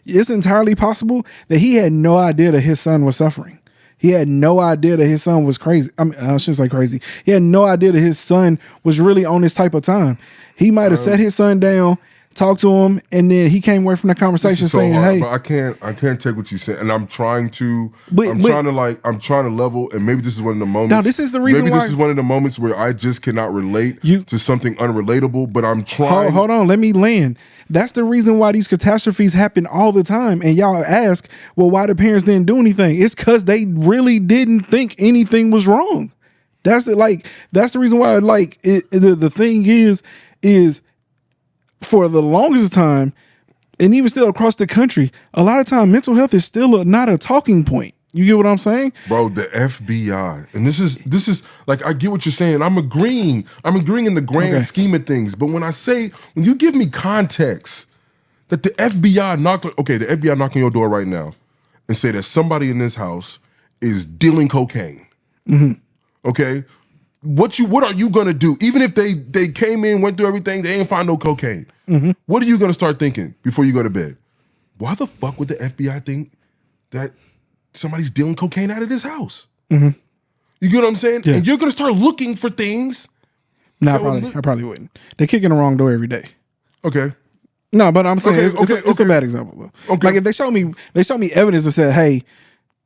it's entirely possible that he had no idea that his son was suffering. He had no idea that his son was crazy. I shouldn't say crazy. He had no idea that his son was really on this type of time. He might have set his son down, talked to him, and then he came away from the conversation saying, "Hey, but I can't take what you said." And I'm trying to level. And maybe this is one of the moments. No, this is the reason. Maybe this is one of the moments where I just cannot relate to something unrelatable. But I'm trying. Hold on, let me land. That's the reason why these catastrophes happen all the time. And y'all ask, well, why the parents didn't do anything? It's because they really didn't think anything was wrong. That's it. Like that's the reason why. Like the thing is for the longest time, and even still across the country, a lot of time mental health is still not a talking point. You get what I'm saying? Bro, the FBI. And this is like, I get what you're saying. I'm agreeing in the grand scheme of things. But when you give me context that the FBI knocked on your door right now and say that somebody in this house is dealing cocaine. Mm-hmm. Okay? What are you gonna do? Even if they came in, went through everything, they ain't find no cocaine. Mm-hmm. What are you gonna start thinking before you go to bed? Why the fuck would the FBI think that somebody's dealing cocaine out of this house? Mm-hmm. You get what I'm saying? Yeah. And you're gonna start looking for things. No, I probably wouldn't. They're kicking the wrong door every day. Okay. No, but I'm saying it's a bad example though. Okay. Like if they show me evidence that said, hey,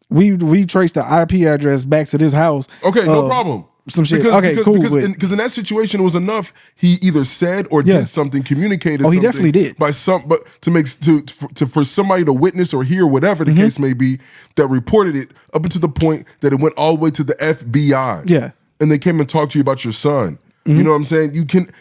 we traced the IP address back to this house. Okay, no problem. Some shit. Cool. Because in that situation, it was enough. He either said or did something, communicated. Oh, he definitely did. But for somebody to witness or hear whatever the case may be, that reported it up until the point that it went all the way to the FBI. Yeah, and they came and talked to you about your son. Mm-hmm. You know what I'm saying? You can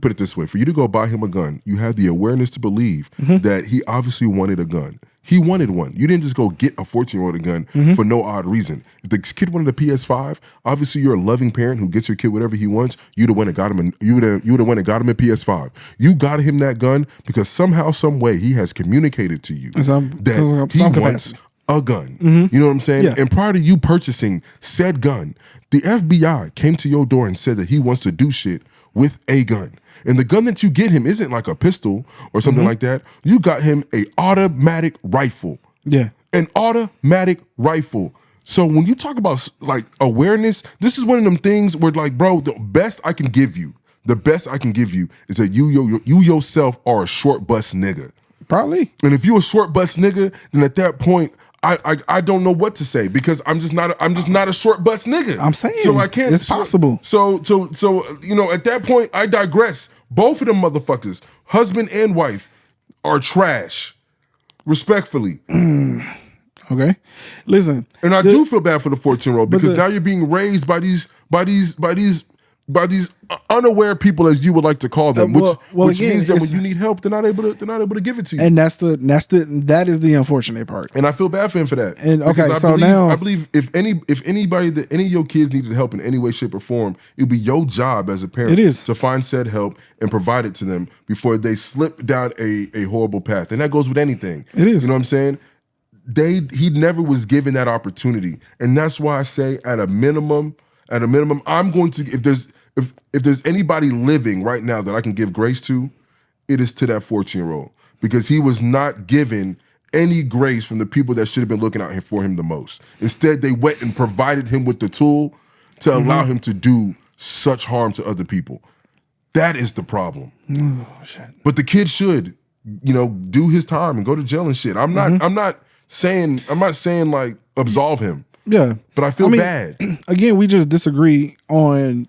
put it this way: for you to go buy him a gun, you have the awareness to believe that he obviously wanted a gun. He wanted one. You didn't just go get a 14-year-old a gun for no odd reason. If the kid wanted a PS5, obviously you're a loving parent who gets your kid whatever he wants. You'd have went and got him. You would have went and got him a PS5. You got him that gun because somehow, some way, he has communicated to you that he wants a gun. Mm-hmm. You know what I'm saying? Yeah. And prior to you purchasing said gun, the FBI came to your door and said that he wants to do shit with a gun. And the gun that you get him isn't like a pistol or something like that. You got him a automatic rifle. Yeah. An automatic rifle. So when you talk about like awareness, this is one of them things where like, bro, the best I can give you is that you yourself are a short bus nigga. Probably. And if you a short bus nigga, then at that point, I don't know what to say because I'm just not a short bus nigga. I'm saying so I can't. It's possible. So at that point I digress. Both of them motherfuckers, husband and wife, are trash. Respectfully. Okay. Listen. And I do feel bad for the 14-year-old because now you're being raised by these unaware people, as you would like to call them, which means that when you need help, they're not able to give it to you. And that is the unfortunate part. And I feel bad for him for that. And I believe if anybody that any of your kids needed help in any way, shape, or form, it would be your job as a parent to find said help and provide it to them before they slip down a horrible path. And that goes with anything. It is. You know what I'm saying? He never was given that opportunity. And that's why I say at a minimum, I'm going to, if there's anybody living right now that I can give grace to, it is to that 14-year-old because he was not given any grace from the people that should have been looking out for him the most. Instead, they went and provided him with the tool to allow him to do such harm to other people. That is the problem. Oh, shit. But the kid should, do his time and go to jail and shit. I'm not saying like absolve him. Yeah. But I feel bad. Again, we just disagree on,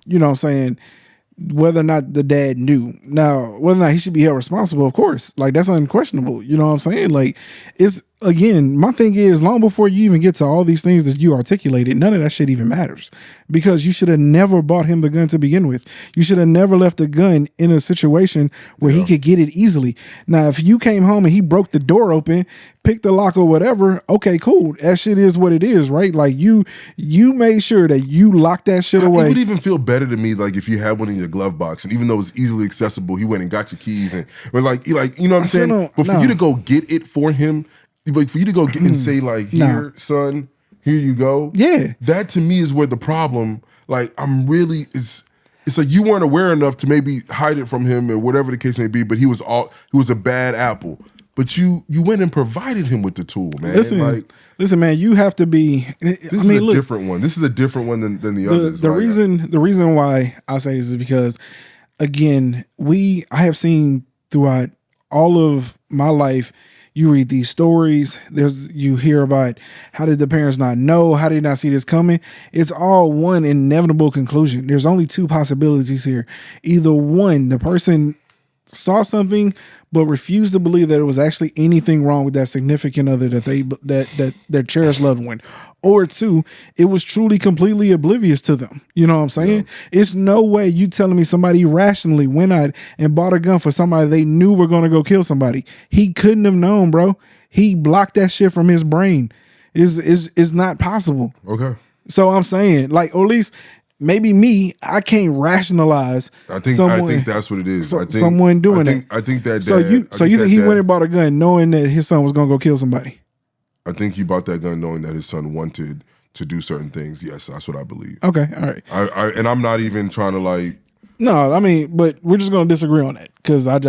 whether or not the dad knew. Now, whether or not he should be held responsible, of course. Like, that's unquestionable. You know what I'm saying? Like, it's, again, my thing is, long before you even get to all these things that you articulated, none of that shit even matters. Because you should have never bought him the gun to begin with. You should have never left the gun in a situation where he could get it easily. Now, if you came home and he broke the door open, picked the lock or whatever, okay, cool. That shit is what it is, right? Like, you made sure that you locked that shit away. It would even feel better to me, like, if you had one in your glove box, and even though it's easily accessible, he went and got your keys, you know what I'm saying? But for you to go get it for him, like for you to go get and say like, here, son, here you go. Yeah. That to me is where the problem, like it's like you weren't aware enough to maybe hide it from him or whatever the case may be, but he was a bad apple. But you went and provided him with the tool, man. Listen, man, you have to be. This is a different one. This is a different one than the others. The reason why I say this is because, again, I have seen throughout all of my life. You read these stories, you hear about how did the parents not know? How did they not see this coming? It's all one inevitable conclusion. There's only two possibilities here. Either one, the person saw something but refuse to believe that there was actually anything wrong with that significant other that their cherished loved one. Or two, it was truly completely oblivious to them. You know what I'm saying? Yeah. It's no way you telling me somebody rationally went out and bought a gun for somebody they knew were going to go kill somebody. He couldn't have known, bro. He blocked that shit from his brain. Is not possible. Okay. So I'm saying, like, or at least maybe me, I can't rationalize. I think that's what it is. I think, someone doing that. I think that. So you think he went and bought a gun knowing that his son was going to go kill somebody? I think he bought that gun knowing that his son wanted to do certain things. Yes, that's what I believe. Okay, all right. And I'm not even trying to like. No, I mean, but we're just going to disagree on that because I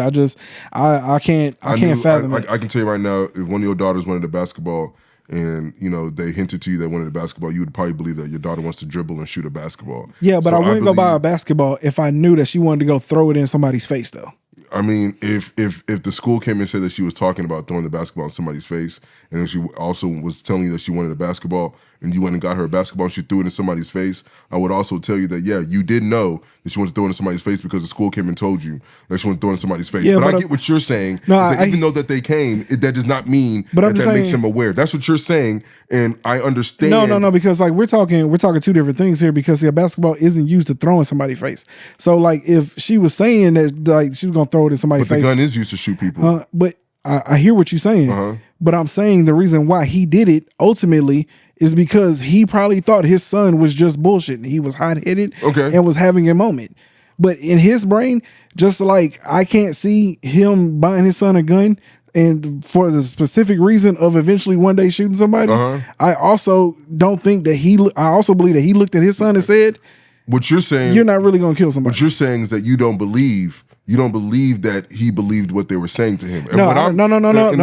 can't fathom it. I can tell you right now, if one of your daughters wanted a basketball and they hinted to you they wanted a basketball, you would probably believe that your daughter wants to dribble and shoot a basketball. Yeah, but I wouldn't go buy a basketball if I knew that she wanted to go throw it in somebody's face, though. I mean, if the school came and said that she was talking about throwing the basketball in somebody's face, and then she also was telling you that she wanted a basketball, and you went and got her a basketball and she threw it in somebody's face, I would also tell you that, yeah, you did know that she wanted to throw it in somebody's face because the school came and told you that she wanted to throw it in somebody's face. Yeah, but I get what you're saying. No, that even though that they came, that does not mean that makes them aware. That's what you're saying, and I understand. No, because like we're talking two different things here because a basketball isn't used to throw in somebody's face. So like if she was saying that like she was gonna throw it in somebody's face. But the gun is used to shoot people. But I hear what you're saying. But I'm saying the reason why he did it ultimately is because he probably thought his son was just bullshit. He was hot-headed and was having a moment. But in his brain, just like I can't see him buying his son a gun and for the specific reason of eventually one day shooting somebody, I also don't think that I also believe that he looked at his son and said, what you're saying, you're not really going to kill somebody. What you're saying is that you don't believe that he believed what they were saying to him. And no,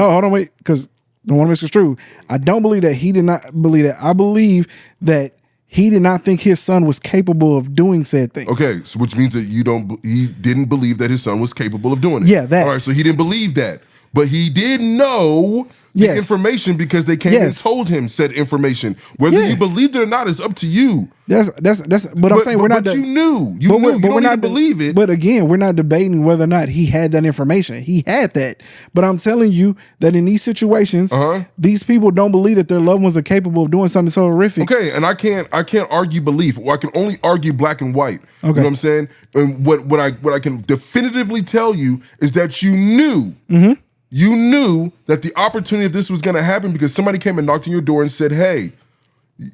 hold on, wait, because don't want to misconstrue. I don't believe that he did not believe that. I believe that he did not think his son was capable of doing said things. Okay, so which means that he didn't believe that his son was capable of doing it. Yeah, that. All right, so he didn't believe that. But he did know the information because they came and told him said information. Whether you believed it or not is up to you. That's. But I'm saying we're not. But you knew. You knew. You don't need to believe it. But again, we're not debating whether or not he had that information. He had that. But I'm telling you that in these situations, these people don't believe that their loved ones are capable of doing something so horrific. Okay, and I can't argue belief. Well, I can only argue black and white. Okay. You know what I'm saying? And what I can definitively tell you is that you knew. You knew that the opportunity of this was going to happen because somebody came and knocked on your door and said, hey,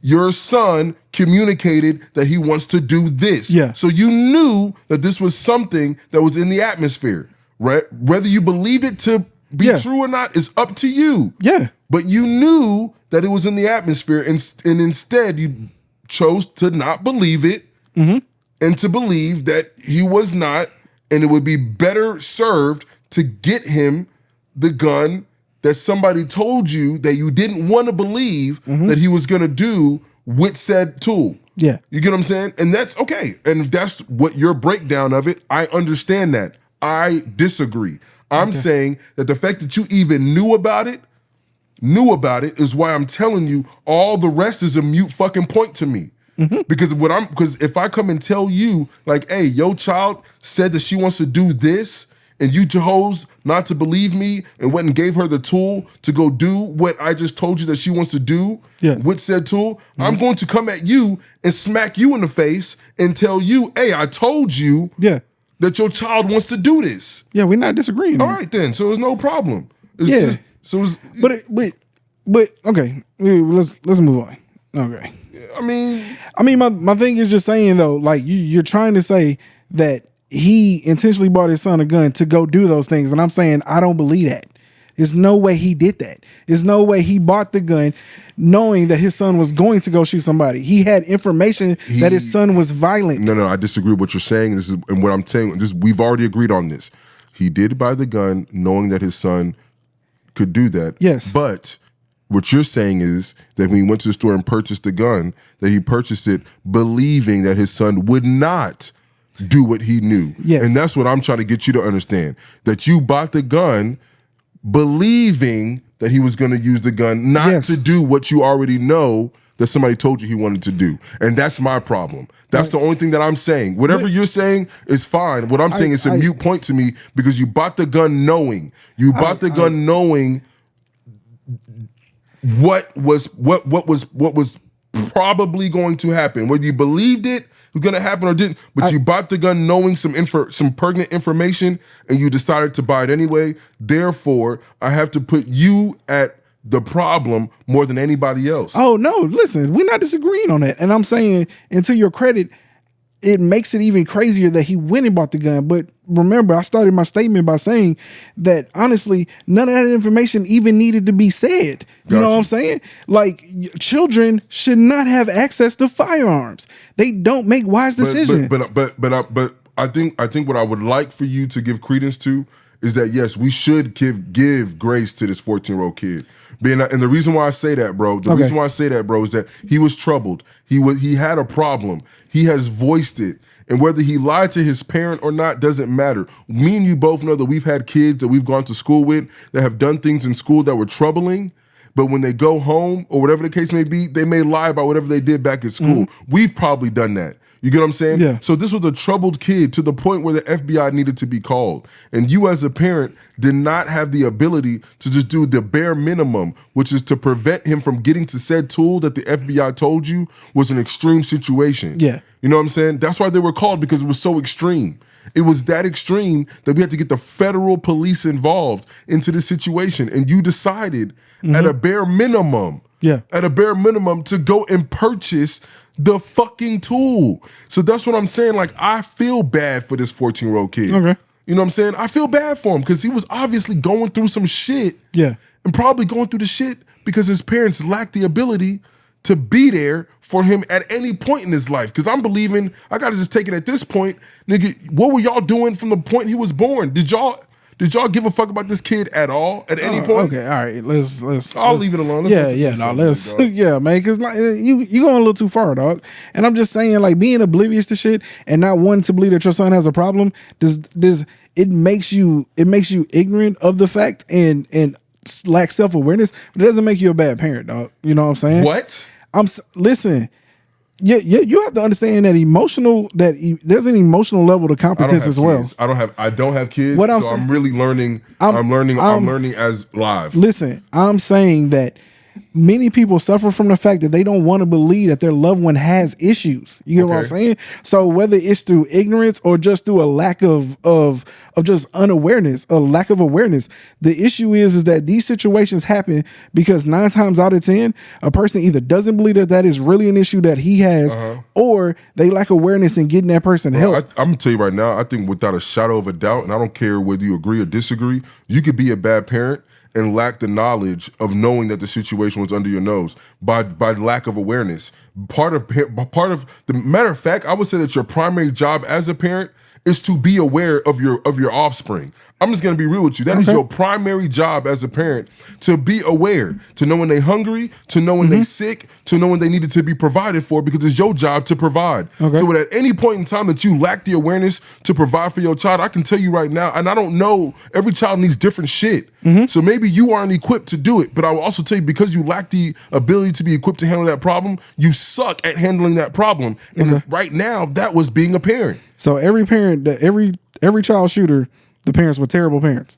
your son communicated that he wants to do this. Yeah. So you knew that this was something that was in the atmosphere, right? Whether you believed it to be true or not is up to you. Yeah. But you knew that it was in the atmosphere and instead you chose to not believe it and to believe that he was not, and it would be better served to get him the gun that somebody told you that you didn't want to believe that he was going to do with said tool. Yeah. You get what I'm saying? And that's okay. And if that's what your breakdown of it, I understand that. I disagree. I'm saying that the fact that you even knew about it is why I'm telling you all the rest is a mute fucking point to me. Because if I come and tell you like, hey, your child said that she wants to do this, and you chose not to believe me and went and gave her the tool to go do what I just told you that she wants to do with said tool, I'm going to come at you and smack you in the face and tell you, hey, I told you that your child wants to do this. Yeah, we're not disagreeing. All right, then. So there's no problem. But okay, let's move on. Okay. I mean, my thing is just saying though, like you're trying to say that he intentionally bought his son a gun to go do those things. And I'm saying, I don't believe that. There's no way he did that. There's no way he bought the gun knowing that his son was going to go shoot somebody. He had information that his son was violent. No, I disagree with what you're saying. And what I'm saying, we've already agreed on this. He did buy the gun knowing that his son could do that. Yes. But what you're saying is that when he went to the store and purchased the gun, that he purchased it believing that his son would not do what he knew. Yes. And that's what I'm trying to get you to understand. That you bought the gun believing that he was going to use the gun not to do what you already know that somebody told you he wanted to do. And that's my problem. That's the only thing that I'm saying. Whatever you're saying is fine. What I'm saying is a mute point to me because you bought the gun knowing. You bought the gun knowing what was probably going to happen. Whether you believed it was going to happen or didn't, but you bought the gun knowing some pertinent information and you decided to buy it anyway. Therefore, I have to put you at the problem more than anybody else. Oh, no, listen, we're not disagreeing on that. And I'm saying, and to your credit, it makes it even crazier that he went and bought the gun. But remember, I started my statement by saying that, honestly, none of that information even needed to be said. You know what I'm saying? Like, children should not have access to firearms. They don't make wise decisions. But I think what I would like for you to give credence to is that, yes, we should give grace to this 14-year-old kid. And the reason why I say that, bro, is that he was troubled. He had a problem. He has voiced it. And whether he lied to his parent or not doesn't matter. Me and you both know that we've had kids that we've gone to school with that have done things in school that were troubling. But when they go home or whatever the case may be, they may lie about whatever they did back at school. We've probably done that. You get what I'm saying? Yeah. So this was a troubled kid to the point where the FBI needed to be called. And you as a parent did not have the ability to just do the bare minimum, which is to prevent him from getting to said tool that the FBI told you was an extreme situation. Yeah. You know what I'm saying? That's why they were called, because it was so extreme. It was that extreme that we had to get the federal police involved into this situation. And you decided at a bare minimum, to go and purchase the fucking tool. So that's what I'm saying. Like, I feel bad for this 14-year-old kid. Okay. You know what I'm saying? I feel bad for him because he was obviously going through some shit. Yeah. And probably going through the shit because his parents lacked the ability to be there for him at any point in his life. Because I'm believing, I got to just take it at this point, nigga, what were y'all doing from the point he was born? Did y'all give a fuck about this kid at all at any point? Okay, all right, let's. I'll leave it alone. Yeah, man, because like, you going a little too far, dog. And I'm just saying, like, being oblivious to shit and not wanting to believe that your son has a problem, it makes you ignorant of the fact and lack self-awareness, but it doesn't make you a bad parent, dog. You know what I'm saying? What? Listen. You have to understand that there's an emotional level to competence as well. I don't have kids. What so I'm really learning. I'm learning as live. Listen, I'm saying that many people suffer from the fact that they don't want to believe that their loved one has issues. You know what I'm saying? So whether it's through ignorance or just through a lack of just unawareness, a lack of awareness, the issue is that these situations happen because 9 times out of 10, a person either doesn't believe that is really an issue that he has, or they lack awareness in getting that person help. I'm gonna tell you right now, I think without a shadow of a doubt, and I don't care whether you agree or disagree, you could be a bad parent and lack the knowledge of knowing that the situation was under your nose by lack of awareness. Part of the matter of fact, I would say that your primary job as a parent is to be aware of your offspring. I'm just gonna be real with you. That is your primary job as a parent, to be aware, to know when they're hungry, to know when they're sick, to know when they needed to be provided for, because it's your job to provide. So at any point in time that you lack the awareness to provide for your child, I can tell you right now, and I don't know, every child needs different shit. So maybe you aren't equipped to do it, but I will also tell you, because you lack the ability to be equipped to handle that problem, you suck at handling that problem. And right now, that was being a parent. So every parent, every child shooter, the parents were terrible parents.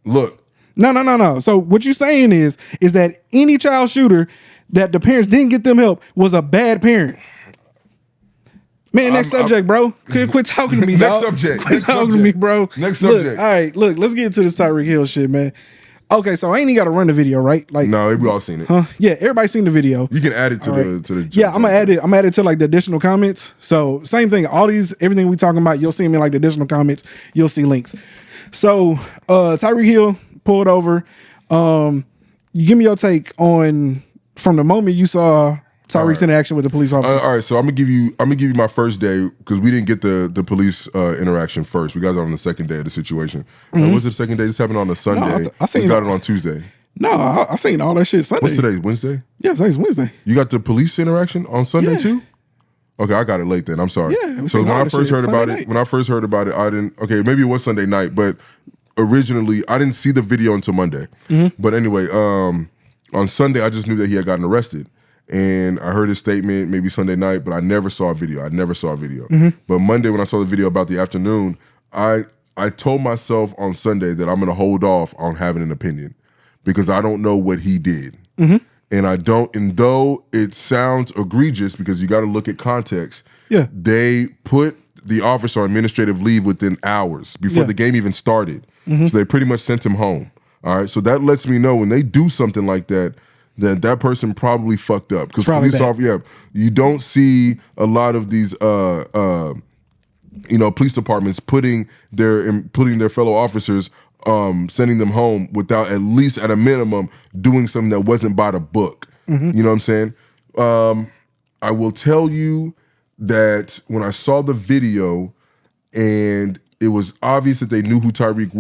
Look. No. So what you're saying is that any child shooter that the parents didn't get them help was a bad parent. Man, next subject, bro. Quit talking to me, Next dog. subject. Quit talking to me, bro. Next subject. Look, all right, look, let's get into this Tyreek Hill shit, man. Okay, so I ain't even got to run the video, right? Like, no, we all seen it. Yeah, everybody seen the video. You can add it to the. Yeah, I'm gonna add it. I'm gonna add it to like the additional comments. So same thing. Everything we talking about, you'll see them in like the additional comments. You'll see links. So Tyreek Hill pulled over. You give me your take on from the moment you saw Tyreek's interaction with the police officer. All right, so I'm gonna give you my first day, because we didn't get the police interaction first. We got it on the second day of the situation. Was it the second day? This happened on a Sunday. We got it on Tuesday. No, I seen all that shit Sunday. What's today? Wednesday? Yeah, today's Wednesday. You got the police interaction on Sunday too? Okay, I got it late then. I'm sorry. Yeah, so when I first heard about it, I didn't. Okay, maybe it was Sunday night, but originally I didn't see the video until Monday. But anyway, on Sunday I just knew that he had gotten arrested. and I heard his statement maybe Sunday night, but I never saw a video. But Monday when I saw the video about the afternoon, I told myself on Sunday that I'm going to hold off on having an opinion because I don't know what he did. And I don't, and though it sounds egregious because you got to look at context, they put the officer on administrative leave within hours before the game even started. So they pretty much sent him home. All right, so that lets me know when they do something like that, that person probably fucked up. Because police officers, you don't see a lot of these, police departments putting their fellow officers, sending them home without at least at a minimum doing something that wasn't by the book. You know what I'm saying? I will tell you that when I saw the video and it was obvious that they knew who Tyreek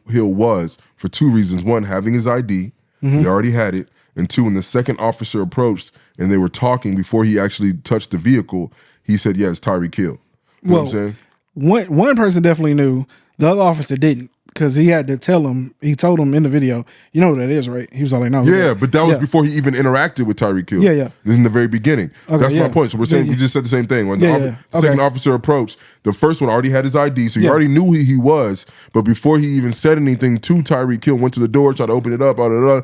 Hill was for two reasons. One, having his ID, they already had it. And two, when the second officer approached and they were talking before he actually touched the vehicle, he said, yeah, it's Tyreek Hill. You know what I'm saying? One person definitely knew. The other officer didn't because he had to tell him. He told him in the video, you know what that is, right? He was all like, no. Yeah, but that was before he even interacted with Tyreek Hill. This is in the very beginning. That's my point. So we're saying we just said the same thing. When the second officer approached, the first one already had his ID, so he already knew who he was. But before he even said anything to Tyreek Hill, went to the door, tried to open it up,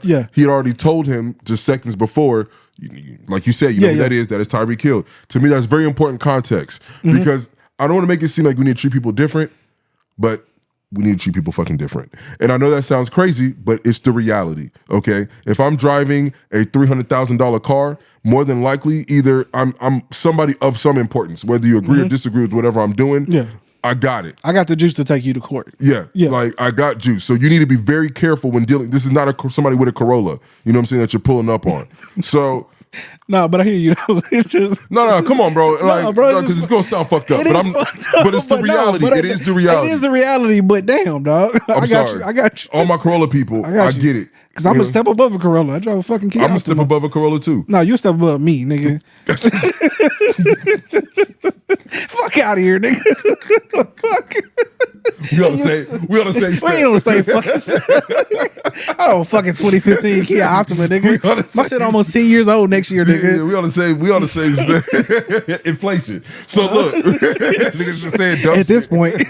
he had already told him just seconds before, like you said, you know who that is Tyreek Hill. To me, that's very important context because I don't want to make it seem like we need to treat people different, but we need to treat people fucking different. And I know that sounds crazy, but it's the reality, okay? If I'm driving a $300,000 car, more than likely either I'm somebody of some importance, whether you agree or disagree with whatever I'm doing, I got it. I got the juice to take you to court. Like I got juice. So you need to be very careful when dealing. This is not somebody with a Corolla, you know what I'm saying, that you're pulling up on. So no, but I hear you. It's just no. Come on, bro. Like, bro, because it's gonna sound fucked up. But it's the reality. It is the reality. It is the reality. But damn, dog. I got you. All my Corolla people, I get it. Because I'm a step above a Corolla. I drive a fucking Kia. I'm a step above a Corolla too. No, you a step above me, nigga. Fuck out of here, nigga. Fuck. We ought to say we ain't on the same fucking stuff. I don't fucking 2015 Kia Optima, nigga. My shit almost 10 years old next year, nigga. Yeah, we ought to say inflation. So look, niggas just saying dumb at this point.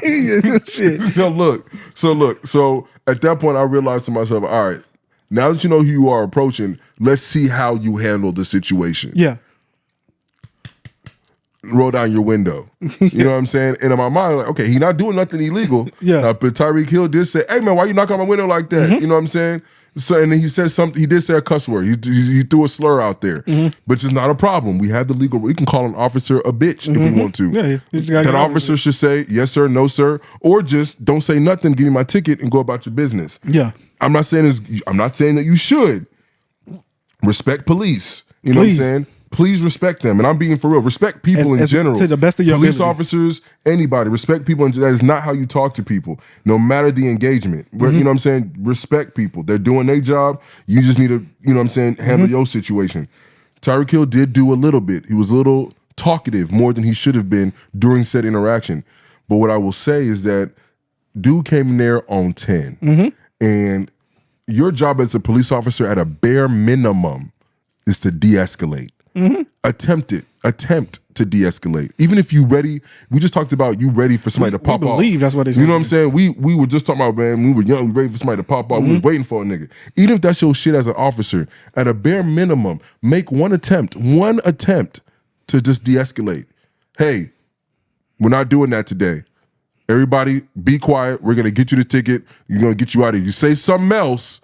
Shit. So look. So at that point, I realized to myself, all right, now that you know who you are approaching, let's see how you handle the situation. Yeah. Roll down your window. You know what I'm saying? And in my mind, like, okay, he's not doing nothing illegal. Yeah. But Tyreek Hill did say, hey man, why you knock on my window like that? You know what I'm saying? So, and then he said something, he did say a cuss word. He threw a slur out there. But it's not a problem. We have the legal, we can call an officer a bitch if we want to. That officer should say, yes sir, no sir, or just don't say nothing, give me my ticket and go about your business. Yeah. I'm not saying that you should. Respect police. You know what I'm saying? Please respect them. And I'm being for real. Respect people in general. To the best of your police ability. Officers, anybody. Respect people. That is not how you talk to people, no matter the engagement. You know what I'm saying? Respect people. They're doing their job. You just need to, you know what I'm saying, handle your situation. Tyreek Hill did do a little bit. He was a little talkative, more than he should have been during said interaction. But what I will say is that dude came in there on 10. And your job as a police officer at a bare minimum is to de-escalate. Attempt to de-escalate. Even if you ready, we just talked about you ready for somebody to pop off. That's what they. You know what I'm saying? We were just talking about, man, we were young, we ready for somebody to pop off. We were waiting for a nigga. Even if that's your shit as an officer, at a bare minimum, make one attempt to just de-escalate. Hey, we're not doing that today. Everybody be quiet. We're gonna get you the ticket. You're gonna get you out of here. You say something else,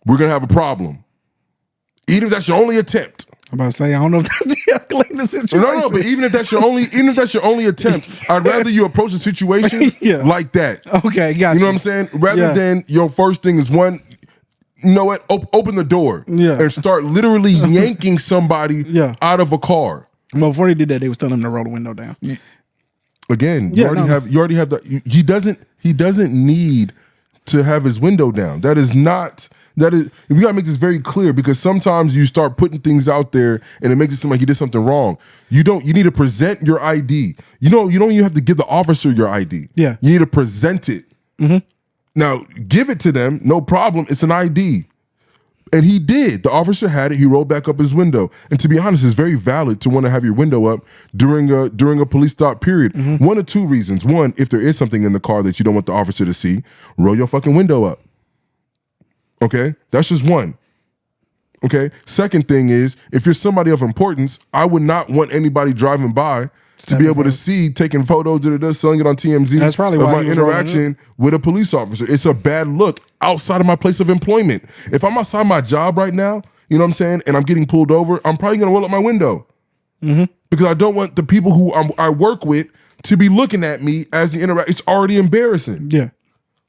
we're gonna have a problem. Even if that's your only attempt. I'm about to say, I don't know if that's de-escalating the situation. No, but even if that's your only attempt, I'd rather you approach the situation like that. Okay, got you. You know what I'm saying? Rather than your first thing is one, you know what? Open the door and start literally yanking somebody out of a car. Well, before they did that, they was telling him to roll the window down. Again, you already have the. He doesn't need to have his window down. That is not. We gotta make this very clear, because sometimes you start putting things out there and it makes it seem like you did something wrong. You need to present your ID. You don't even have to give the officer your ID. Yeah. You need to present it. Now, give it to them, no problem. It's an ID. And he did. The officer had it. He rolled back up his window. And to be honest, it's very valid to want to have your window up during a police stop period. One of two reasons. One, if there is something in the car that you don't want the officer to see, roll your fucking window up. Okay? That's just one. Okay? Second thing is, if you're somebody of importance, I would not want anybody driving by to be able to see, taking photos, selling it on TMZ. That's probably of why my he was interaction with a police officer. It's a bad look outside of my place of employment. If I'm outside my job right now, you know what I'm saying, and I'm getting pulled over, I'm probably gonna roll up my window because I don't want the people who I work with to be looking at me as the interact. It's already embarrassing. Yeah.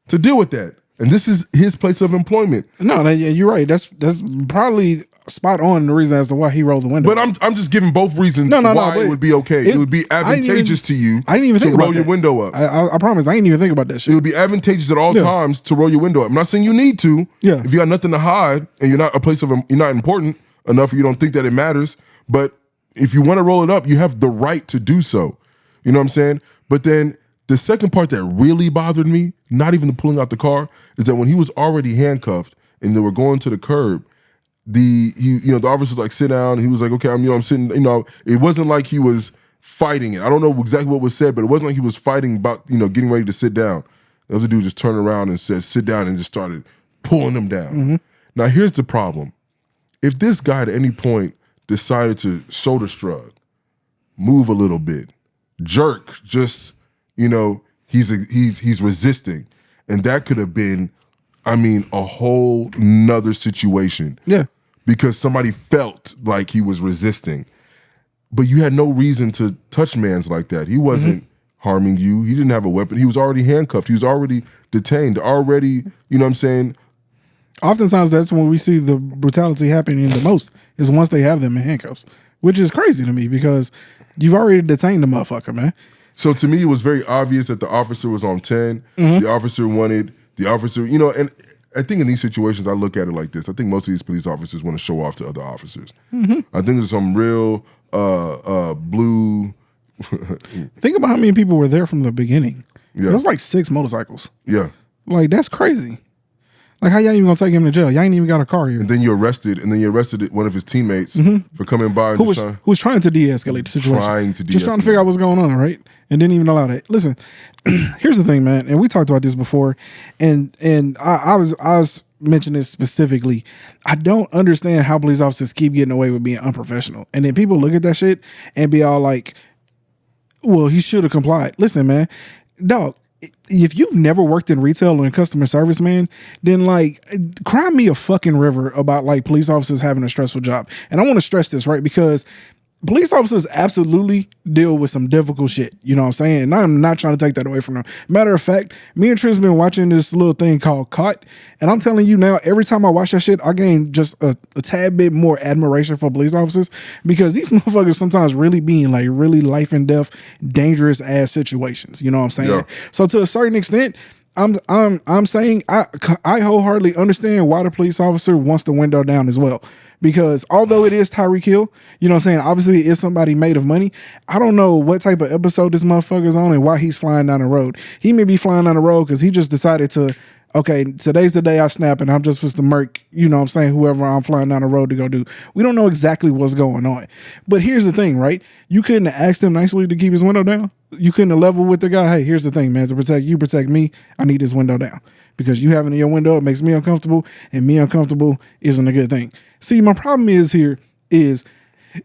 To deal with that, and this is his place of employment. No, you're right. That's probably spot on the reason as to why he rolled the window. But I'm just giving both reasons why it would be okay. It would be advantageous to you. I didn't even think to about roll your that. window up. I promise. I didn't even think about that shit. It would be advantageous at all times to roll your window up. I'm not saying you need to. Yeah. If you got nothing to hide and you're not you're not important enough, or you don't think that it matters. But if you want to roll it up, you have the right to do so. You know what I'm saying? But then the second part that really bothered me, not even the pulling out the car, is that when he was already handcuffed and they were going to the curb, the officer was like, sit down. He was like, okay, I'm sitting. It wasn't like he was fighting it. I don't know exactly what was said, but it wasn't like he was fighting about getting ready to sit down. The other dude just turned around and said, sit down, and just started pulling him down. Now here's the problem: if this guy at any point decided to shoulder shrug, move a little bit, jerk, just he's resisting, and that could have been, a whole nother situation. Yeah. Because somebody felt like he was resisting. But you had no reason to touch mans like that. He wasn't harming you. He didn't have a weapon. He was already handcuffed. He was already detained. Already, you know what I'm saying? Oftentimes that's when we see the brutality happening the most, is once they have them in handcuffs, which is crazy to me because you've already detained the motherfucker, man. So to me, it was very obvious that the officer was on 10. The officer, and I think in these situations, I look at it like this. I think most of these police officers want to show off to other officers. I think there's some real blue. Think about how many people were there from the beginning. Yeah. There was like 6 motorcycles. Yeah. Like, that's crazy. Like, how y'all even gonna take him to jail? Y'all ain't even got a car here. And then you arrested one of his teammates for coming by and who was trying to de-escalate the situation. Just trying to figure out what's going on, right? And didn't even allow that. Listen, here's the thing, man, and we talked about this before, and I was mentioning this specifically. I don't understand how police officers keep getting away with being unprofessional. And then people look at that shit and be all like, well, he should have complied. Listen, man, dog, if you've never worked in retail or in customer service, man, then like cry me a fucking river about like police officers having a stressful job. And I want to stress this, right? Because police officers absolutely deal with some difficult shit. You know what I'm saying? And I'm not trying to take that away from them. Matter of fact, me and Trent's been watching this little thing called Caught. And I'm telling you now, every time I watch that shit, I gain just a tad bit more admiration for police officers, because these motherfuckers sometimes really be in like really life and death, dangerous ass situations. You know what I'm saying? Yeah. So to a certain extent, I'm saying I wholeheartedly understand why the police officer wants the window down as well. Because although it is Tyreek Hill, you know what I'm saying, obviously it is somebody made of money. I don't know what type of episode this motherfucker's on and why he's flying down the road. He may be flying down the road because he just decided to, okay, today's the day I snap and I'm just supposed to murk, you know what I'm saying, whoever I'm flying down the road to go do. We don't know exactly what's going on. But here's the thing, right? You couldn't have asked him nicely to keep his window down. You couldn't have leveled with the guy. Hey, here's the thing, man. To protect you, protect me, I need this window down. Because you having your window, it makes me uncomfortable, and me uncomfortable isn't a good thing. See, my problem is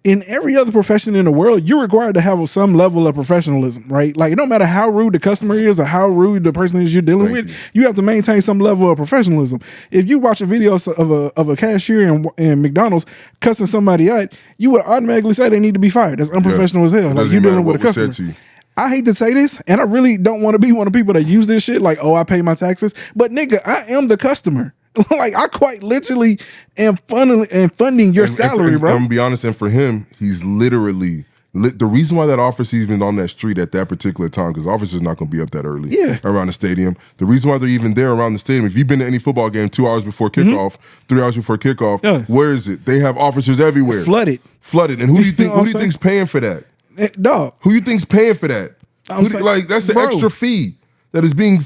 in every other profession in the world, you're required to have some level of professionalism, right? Like, no matter how rude the customer is or how rude the person is you're dealing with, you have to maintain some level of professionalism. If you watch a video of a cashier in McDonald's cussing somebody out, you would automatically say they need to be fired. That's unprofessional as hell. Like, you're dealing with a customer. I hate to say this, and I really don't want to be one of the people that use this shit like, oh, I pay my taxes. But nigga, I am the customer. Like, I quite literally am funding your salary, bro. I'm gonna be honest, and for him, he's literally the reason why that officer's even on that street at that particular time, because the officer's not gonna be up that early around the stadium. The reason why they're even there around the stadium, if you've been to any football game 2 hours before kickoff, 3 hours before kickoff, where is it? They have officers everywhere. Flooded. And who do you think who do you think's paying for that? Dog. Who you think's paying for that? Like, that's an extra fee that is being,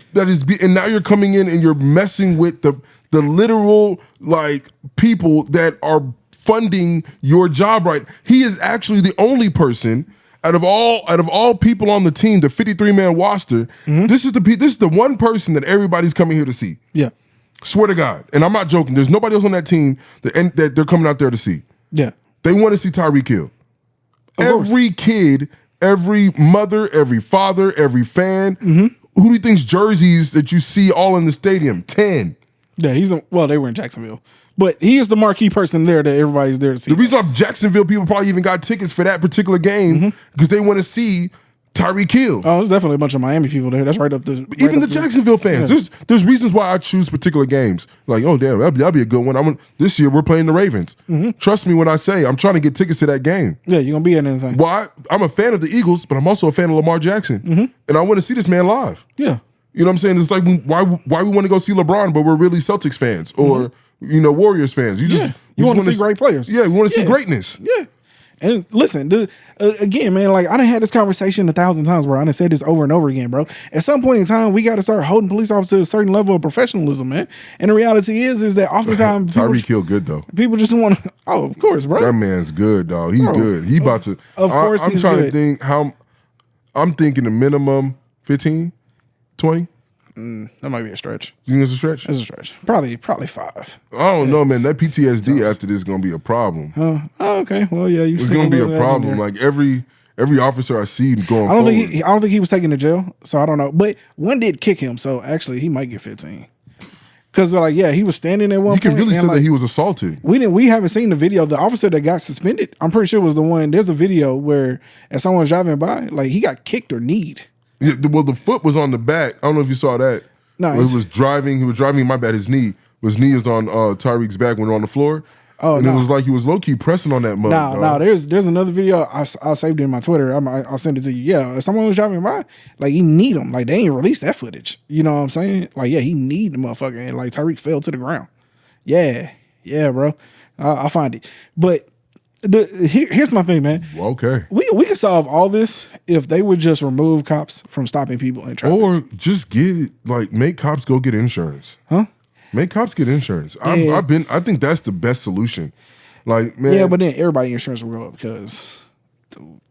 and now you're coming in and you're messing with the the literal like people that are funding your job right. He is actually the only person out of all people on the team, the 53-man roster. This is the one person that everybody's coming here to see. Yeah. Swear to God. And I'm not joking. There's nobody else on that team that they're coming out there to see. Yeah. They want to see Tyreek Hill. Every kid, every mother, every father, every fan. Who do you think's jerseys that you see all in the stadium? 10. Yeah, they were in Jacksonville. But he is the marquee person there that everybody's there to see. The reason why Jacksonville people probably even got tickets for that particular game because they want to see Tyreek Hill. Oh, there's definitely a bunch of Miami people there. That's right up the Even the Jacksonville fans. Yeah. There's reasons why I choose particular games. Like, oh damn, that'll be a good one. This year we're playing the Ravens. Trust me when I say I'm trying to get tickets to that game. Yeah, you're gonna be in anything. Why? I'm a fan of the Eagles, but I'm also a fan of Lamar Jackson, and I want to see this man live. Yeah, you know what I'm saying? It's like why we want to go see LeBron, but we're really Celtics fans or Warriors fans. You want to see great players. Yeah, we want to see greatness. Yeah. And listen, again, man, like I done had this conversation 1,000 times, bro. I done said this over and over again, bro. At some point in time, we got to start holding police officers to a certain level of professionalism, man. And the reality is that oftentimes Tyreek Hill good though. People just want to. Oh, of course, bro. That man's good, dog. He's good. He about to. Of course, I'm trying to think how. I'm thinking the minimum 15, 20. That might be a stretch. You think it's a stretch? It's a stretch. Probably 5. I don't know, man. That PTSD after this is gonna be a problem. Oh, okay. Well, yeah, it's gonna be a problem. Like every officer I see going. I don't think he was taken to jail, so I don't know. But one did kick him, so actually he might get 15. Because like, yeah, he was standing at one point. You can really say that he was assaulted. We haven't seen the video. The officer that got suspended, I'm pretty sure was the one. There's a video where as someone's driving by, like he got kicked or kneed. Yeah, well, the foot was on the back. I don't know if you saw that. No, he was driving. My bad. His knee was on Tyreek's back when we were on the floor. Oh, and it was like he was low key pressing on that mud. No. There's another video. I saved it in my Twitter. I'll send it to you. Yeah, if someone was driving by, like he kneed him. Like they ain't released that footage. You know what I'm saying? Like yeah, he kneed the motherfucker, and like Tyreek fell to the ground. Yeah, bro. I'll find it. But here's my thing, man. Okay. We could solve all this if they would just remove cops from stopping people in traffic. Or just make cops go get insurance. Huh? Make cops get insurance. Yeah. I think that's the best solution. Like, man. Yeah, but then everybody's insurance will go up because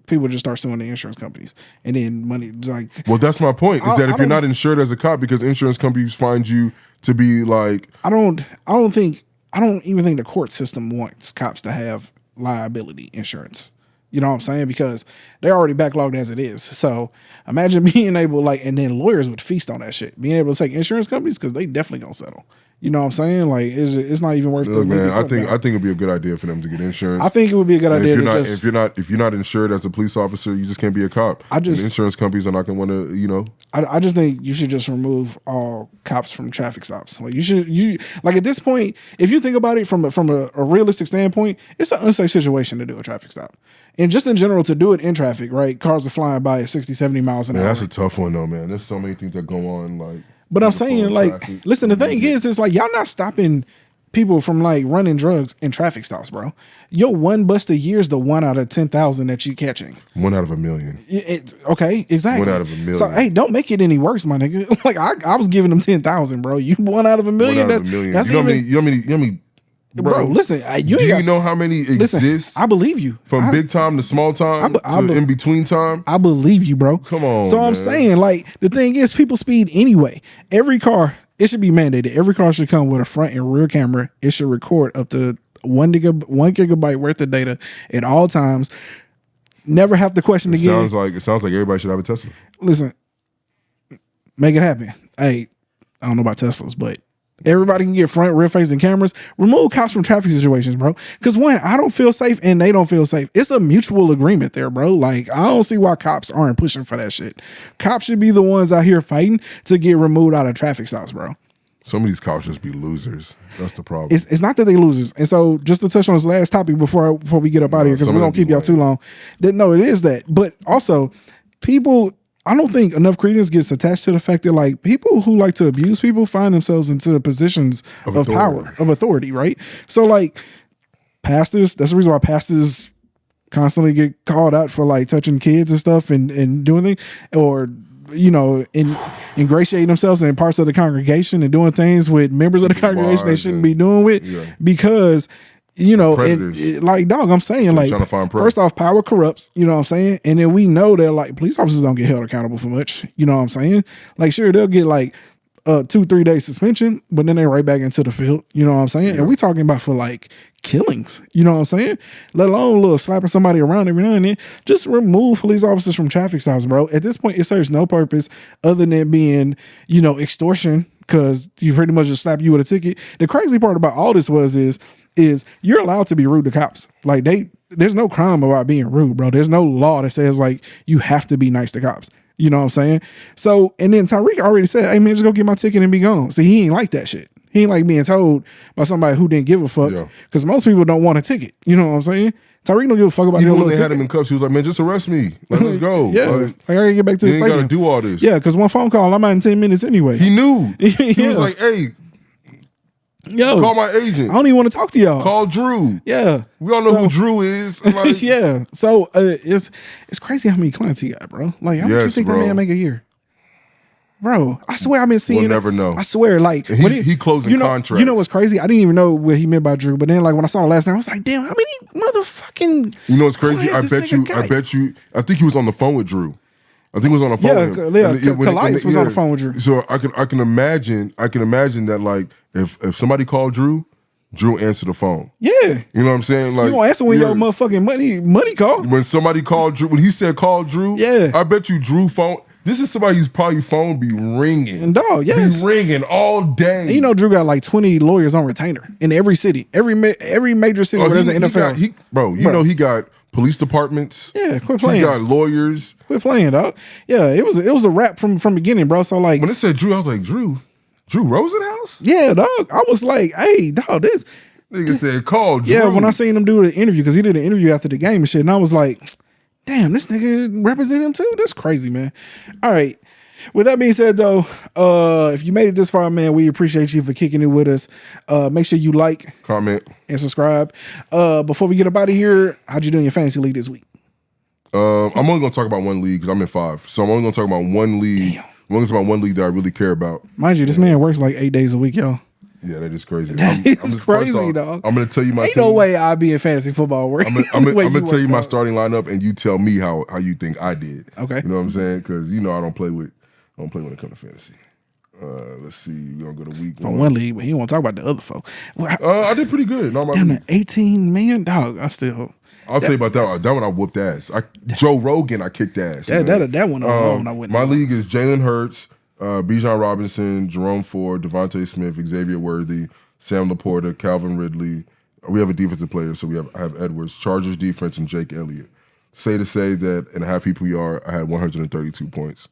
people just start suing the insurance companies. And then money like well, that's my point. Is that if you're not insured as a cop because insurance companies find you to be like I don't even think the court system wants cops to have liability insurance. You know what I'm saying? Because they're already backlogged as it is. So imagine being able and then lawyers would feast on that shit. Being able to take insurance companies because they definitely gonna settle. You know what I'm saying? Like it's not even worth it. Man, I think it'd be a good idea for them to get insurance. I think it would be a good idea. If you're not insured as a police officer, you just can't be a cop. Insurance companies are not gonna want to. I just think you should just remove all cops from traffic stops. Like you at this point, if you think about it from a realistic standpoint, it's an unsafe situation to do a traffic stop. And just in general, to do it in traffic, right? Cars are flying by at 60, 70 miles an hour. That's a tough one though, man. There's so many things that go on. Like, but I'm saying, listen, the thing is, it's like y'all not stopping people from running drugs in traffic stops, bro. Your one bust a year is the 1 out of 10,000 that you catching. 1 out of a million. Okay, exactly. 1 out of a million. So hey, don't make it any worse, my nigga. Like I was giving them 10,000, bro. You 1 out of a million. 1 out of a million. That's you know how many Bro, listen. You know how many exist? I believe you. From big time to small time to in between time. I believe you, bro. Come on. So I'm saying, the thing is, people speed anyway. Every car, it should be mandated. Every car should come with a front and rear camera. It should record up to 1 gigabyte worth of data at all times. Never have to question again. It sounds like everybody should have a Tesla. Listen, make it happen. Hey, I don't know about Teslas, but everybody can get front, rear facing cameras. Remove cops from traffic situations, bro. Because one, I don't feel safe and they don't feel safe. It's a mutual agreement there, bro. Like, I don't see why cops aren't pushing for that shit. Cops should be the ones out here fighting to get removed out of traffic stops, bro. Some of these cops just be losers. That's the problem. It's not that they losers. And so just to touch on this last topic before we get up out of here, because we don't keep y'all too long. No, it is that. But also, people, I don't think enough credence gets attached to the fact that people who like to abuse people find themselves into positions of power, of authority, right? So pastors, that's the reason why pastors constantly get called out for touching kids and stuff and doing things, or ingratiating themselves in parts of the congregation and doing things with members of the congregation they shouldn't be doing with because. Like, dog, I'm saying, like, first off, power corrupts, you know what I'm saying? And then we know that, like, police officers don't get held accountable for much, you know what I'm saying? Like, sure, they'll get, like, 2-3 day suspension, but then they're right back into the field, you know what I'm saying? Yeah. And we talking about for, like, killings, you know what I'm saying? Let alone a little slapping somebody around every now and then. Just remove police officers from traffic stops, bro. At this point, it serves no purpose other than being, extortion, because you pretty much just slap you with a ticket. The crazy part about all this is you're allowed to be rude to cops. Like there's no crime about being rude, bro. There's no law that says like you have to be nice to cops. You know what I'm saying? So, and then Tyreek already said, hey man, just go get my ticket and be gone. See, he ain't like that shit. He ain't like being told by somebody who didn't give a fuck. Because most people don't want a ticket. You know what I'm saying? Tyreek don't give a fuck about even when they had him in cuffs, he was like, man, just arrest me. Let's go. Yeah. Like, I gotta get back to the stadium. You ain't gotta do all this. Yeah, because one phone call, I'm out in 10 minutes anyway. He knew. He was like, hey, call my agent. I don't even want to talk to y'all. Call Drew. Yeah. We all know who Drew is. Like, yeah. So it's crazy how many clients he got, bro. Like, how much you think that man make a year? Bro, I swear I've been seeing. We'll never know. I swear, like he closing contracts. You know what's crazy? I didn't even know what he meant by Drew, but then like when I saw it last night, I was like, damn, how many motherfucking? You know what's crazy? I bet you. I think he was on the phone with Drew. I think he was on the phone with him. Yeah, Calais was on the phone with Drew. So I can imagine that like if somebody called Drew answered the phone. Yeah. You know what I'm saying? Like, you gonna answer when your motherfucking money call. When somebody called Drew, when he said call Drew, I bet you Drew phone. This is somebody whose probably phone be ringing. And dog, yes. Be ringing all day. And you know Drew got like 20 lawyers on retainer in every city. Every major city where there's an NFL. You know he got police departments. Yeah, quit playing. He got lawyers. Quit playing, dog. Yeah, it was a rap from beginning, bro. So like when it said Drew, I was like, Drew Rosenhaus? Yeah, dog. I was like, hey, dog, this nigga said call Drew. Yeah, when I seen him do the interview, because he did an interview after the game and shit, and I was like, damn, this nigga represent him too? That's crazy, man. All right. With that being said, though, if you made it this far, man, we appreciate you for kicking it with us. Make sure you like, comment, and subscribe. Before we get up out of here, how'd you do in your fantasy league this week? I'm only going to talk about one league because I'm in 5. So I'm only going to talk about one league. I'm only going to talk about one league that I really care about. Mind you, this man works like 8 days a week, y'all. Yeah, that is crazy. It's crazy, dog. I'm going to tell you my Ain't no way I'd be in fantasy football work. I'm going to tell you my starting lineup, and you tell me how you think I did. Okay. You know what I'm saying? Because you know I don't play when it comes to fantasy. Let's see. We're going to go to week 1. On one league, but he don't want to talk about the other folk. Well, I did pretty good. No, damn, 18 man, dog. I'll tell you about that one. That one I whooped ass. Joe Rogan, I kicked ass. That one alone, I wouldn't. My league is Jalen Hurts, Bijan Robinson, Jerome Ford, Devontae Smith, Xavier Worthy, Sam Laporta, Calvin Ridley. We have a defensive player, so I have Edwards, Chargers defense, and Jake Elliott. Say that in a half PPR, I had 132 points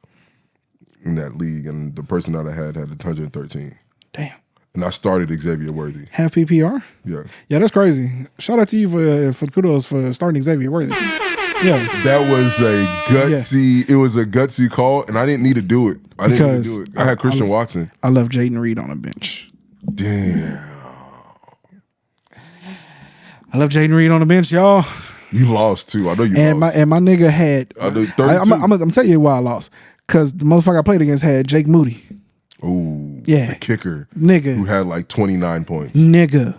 in that league, and the person that I had 113. Damn. And I started Xavier Worthy. Half PPR? Yeah. Yeah, that's crazy. Shout out to you for kudos for starting Xavier Worthy. Yeah. That was a gutsy, It was a gutsy call, and I didn't need to do it. I had Christian Watson. I left Jaden Reed on the bench. Damn. I left Jaden Reed on the bench, y'all. You lost too. I know you lost. And my nigga had. I'm telling you why I lost. Because the motherfucker I played against had Jake Moody. Ooh. Yeah. The kicker. Nigga. Who had like 29 points. Nigga.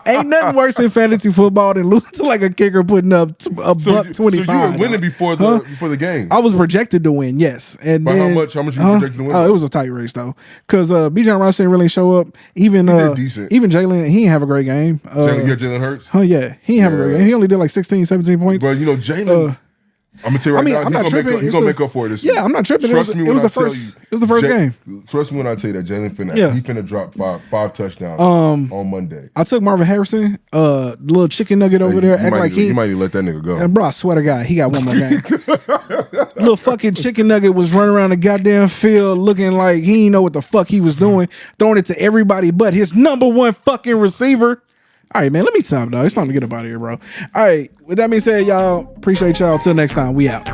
Ain't nothing worse in fantasy football than losing to like a kicker putting up a buck 25. So you were winning before the game. I was projected to win, yes. And by how much you projected to win? It was a tight race though, because Bijan Robinson didn't really show up. Even Jalen, he didn't have a great game. Jalen Hurts. Oh yeah, he didn't have a great game. He only did like 16, 17 points. But you know Jalen. I'm gonna tell you right now, I'm not tripping. He's gonna make up for it this week. Yeah, I'm not tripping. It was the first game. Trust me when I tell you that Jalen finna drop five touchdowns on Monday. I took Marvin Harrison, little chicken nugget over there, act like you might need to let that nigga go. And bro, I swear to God, he got one more game. Little fucking chicken nugget was running around the goddamn field looking like he didn't know what the fuck he was doing, throwing it to everybody but his number one fucking receiver. All right, man, let me stop, dog. It's time to get up out of here, bro. All right, with that being said, y'all, appreciate y'all. Till next time, we out.